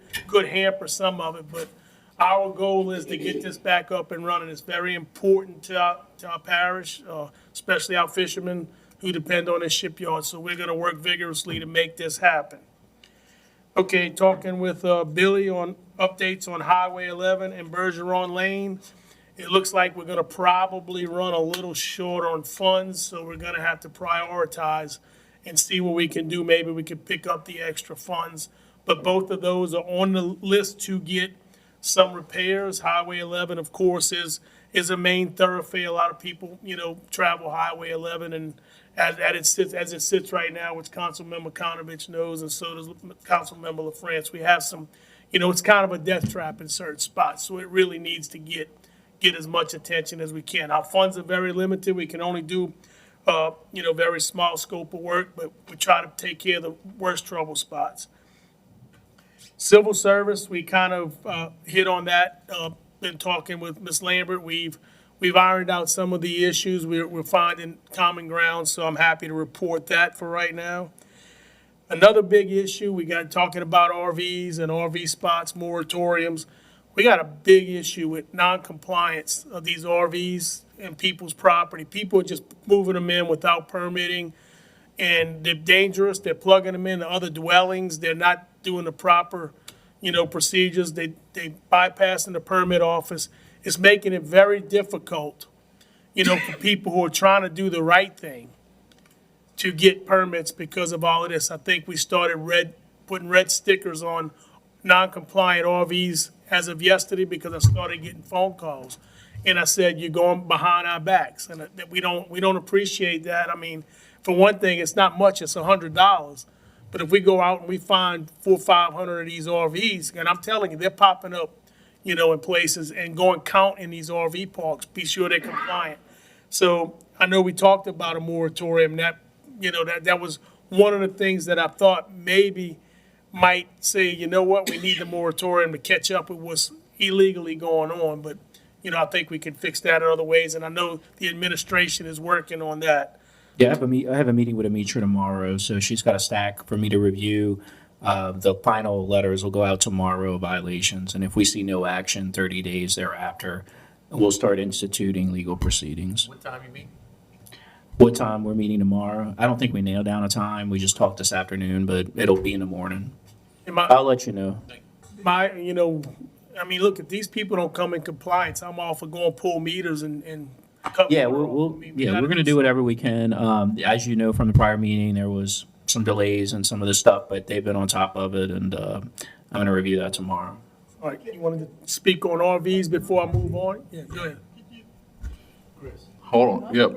hamper some of it, but our goal is to get this back up and running. It's very important to our parish, especially our fishermen who depend on this shipyard, so we're gonna work vigorously to make this happen. Okay, talking with Billy on updates on Highway 11 and Bergeron Lane. It looks like we're gonna probably run a little short on funds, so we're gonna have to prioritize and see what we can do. Maybe we can pick up the extra funds. But both of those are on the list to get some repairs. Highway 11, of course, is a main thoroughfare. A lot of people, you know, travel Highway 11, and as it sits right now, which Councilmember Konovich knows, and so does Councilmember LaFrance, we have some, you know, it's kind of a death trap in certain spots, so it really needs to get as much attention as we can. Our funds are very limited. We can only do, you know, very small scope of work, but we try to take care of the worst trouble spots. Civil service, we kind of hit on that. Been talking with Ms. Lambert. We've ironed out some of the issues. We're finding common ground, so I'm happy to report that for right now. Another big issue, we got talking about RVs and RV spots, moratoriums. We got a big issue with non-compliance of these RVs in people's property. People are just moving them in without permitting, and they're dangerous. They're plugging them into other dwellings. They're not doing the proper, you know, procedures. They bypassing the permit office. It's making it very difficult, you know, for people who are trying to do the right thing to get permits because of all of this. I think we started putting red stickers on non-compliant RVs as of yesterday because I started getting phone calls. And I said, you're going behind our backs, and that we don't appreciate that. I mean, for one thing, it's not much, it's $100. But if we go out and we find 400 or 500 of these RVs, and I'm telling you, they're popping up, you know, in places, and go and count in these RV parks, be sure they're compliant. So I know we talked about a moratorium, that, you know, that was one of the things that I thought maybe might say, you know what, we need the moratorium to catch up with what's illegally going on. But, you know, I think we can fix that in other ways, and I know the administration is working on that. Yeah, I have a meeting with Amitra tomorrow, so she's got a stack for me to review. The final letters will go out tomorrow, violations, and if we see no action 30 days thereafter, we'll start instituting legal proceedings. What time you meet? What time we're meeting tomorrow? I don't think we nailed down a time. We just talked this afternoon, but it'll be in the morning. I'll let you know. You know, I mean, look, if these people don't come in compliance, I'm all for going pull meters and cover. Yeah, we're going to do whatever we can. As you know from the prior meeting, there was some delays and some of the stuff, but they've been on top of it, and I'm going to review that tomorrow. All right, you wanted to speak on RVs before I move on? Yeah, go ahead. Hold on, yep.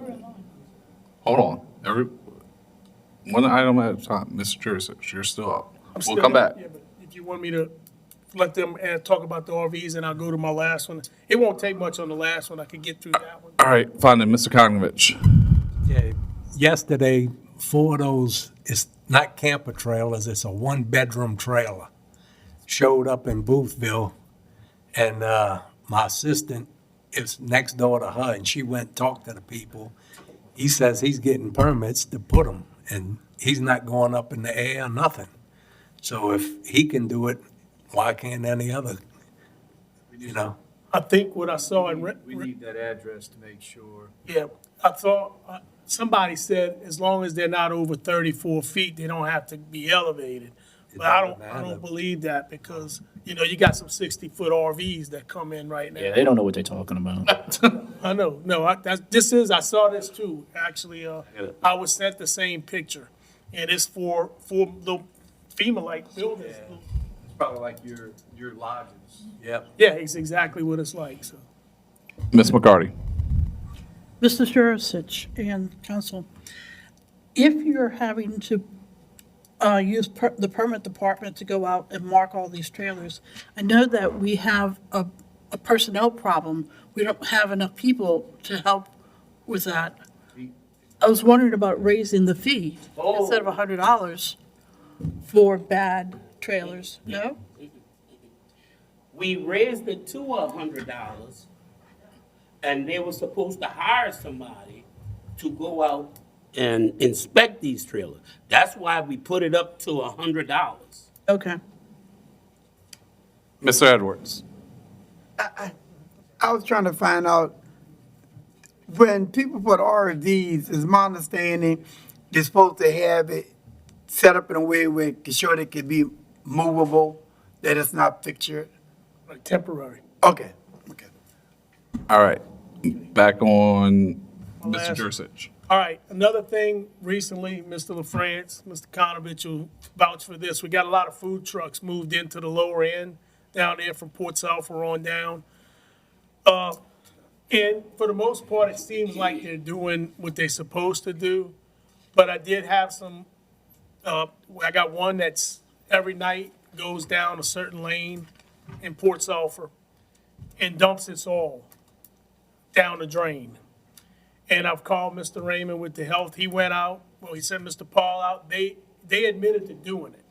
Hold on. One item at a time. Mr. Jurisic, you're still up. We'll come back. Yeah, but if you want me to let them talk about the RVs, and I'll go to my last one. It won't take much on the last one. I can get through that one. All right, fine then, Mr. Konovich. Yeah, yesterday, 4 of those, it's not camper trailers, it's a one-bedroom trailer, showed up in Boothville, and my assistant is next door to her, and she went and talked to the people. He says he's getting permits to put them, and he's not going up in the air, nothing. So if he can do it, why can't any other, you know? I think what I saw in. We need that address to make sure. Yeah, I thought, somebody said as long as they're not over 34 feet, they don't have to be elevated. But I don't believe that because, you know, you got some 60-foot RVs that come in right now. Yeah, they don't know what they're talking about. I know. No, I saw this too, actually. I was sent the same picture, and it's for little FEMA-like buildings. Yeah. It's probably like your lodges. Yep. Yeah, it's exactly what it's like, so. Ms. McCarty. Mr. Jurisic and council, if you're having to use the permit department to go out and mark all these trailers, I know that we have a personnel problem. We don't have enough people to help with that. I was wondering about raising the fee instead of $100 for bad trailers, no? We raised it to $100, and they were supposed to hire somebody to go out and inspect these trailers. That's why we put it up to $100. Okay. Mr. Edwards. I was trying to find out, when people put RVs, is my understanding, they're supposed to have it set up in a way where it can show they can be movable, that it's not pictured? Like temporary. Okay. All right. Back on Mr. Last- Jursich. All right, another thing recently, Mr. LaFrance, Mr. Konovich will vouch for this. We got a lot of food trucks moved into the lower end down there from Port Sulphur on down. And for the most part, it seems like they're doing what they're supposed to do. But I did have some, I got one that's every night goes down a certain lane in Port Sulphur and dumps its all down the drain. And I've called Mr. Raymond with the health. He went out, well, he sent Mr. Paul out. They admitted to doing it.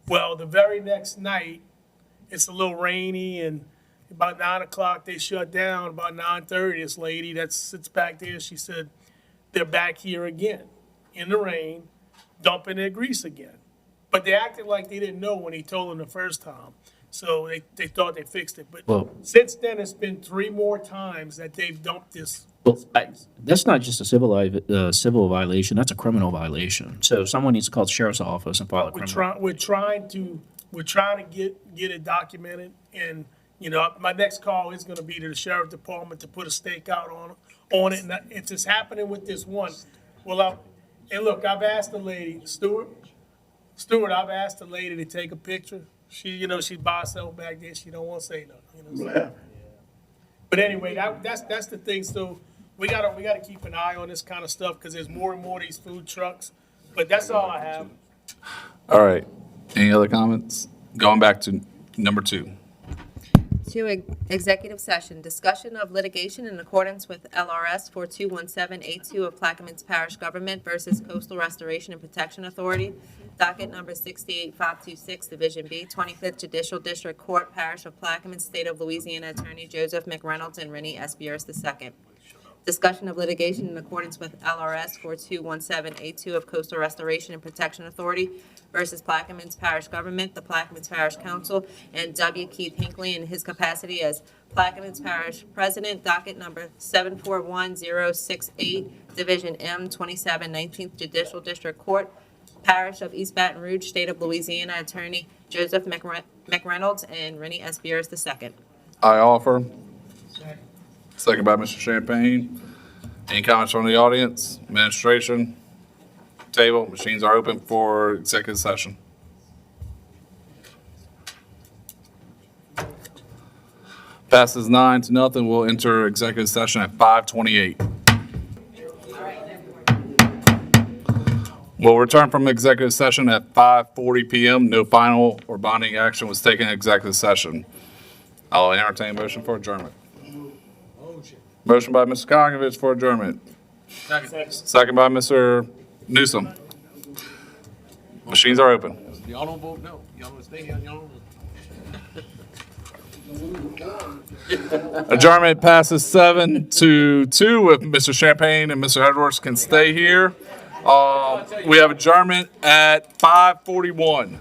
Well, the very next night, it's a little rainy, and about 9 o'clock, they shut down. About 9:30, this lady that sits back there, she said, they're back here again in the rain, dumping their grease again. But they acted like they didn't know when he told them the first time. So they thought they fixed it. But Well- since then, it's been 3 more times that they've dumped this. Well, that's not just a civil violation, that's a criminal violation. So someone needs to call the sheriff's office and file a criminal. We're trying to get it documented, and, you know, my next call is gonna be to the sheriff department to put a stake out on it, and if it's happening with this one, well, and look, I've asked the lady, Stewart, I've asked the lady to take a picture. She, you know, she's by herself back there, she don't wanna say nothing, you know. But anyway, that's the thing, so we gotta keep an eye on this kind of stuff, because there's more and more of these food trucks, but that's all I have. All right. Any other comments? Going back to number 2. To executive session, discussion of litigation in accordance with LRS 4217A2 of Plaquemines Parish Government versus Coastal Restoration and Protection Authority, docket number 68526, Division B, 25th Judicial District Court, Parish of Plaquemines, State of Louisiana, Attorney Joseph McReynolds and Rennie S. Bierce II. Discussion of litigation in accordance with LRS 4217A2 of Coastal Restoration and Protection Authority versus Plaquemines Parish Government, the Plaquemines Parish Council, and W. Keith Hinckley in his capacity as Plaquemines Parish President, docket number 741068, Division M, 27, 19th Judicial District Court, Parish of East Baton Rouge, State of Louisiana, Attorney Joseph McReynolds and Rennie S. Bierce II. I offer. Second by Mr. Champagne. Any comments from the audience? Administration? Table? Machines are open for executive session. Passes 9-0. We'll enter executive session at 5:28. We'll return from executive session at 5:40 PM. No final or bonding action was taken in executive session. I'll entertain a motion for adjournment. Motion by Mr. Kogovich for adjournment. Second by Mr. Newsom. Machines are open. Y'all don't vote no. Y'all want to stay here, y'all don't. Adjournment passes 7-2 with Mr. Champagne and Mr. Edwards can stay here. We have adjournment at 5:41.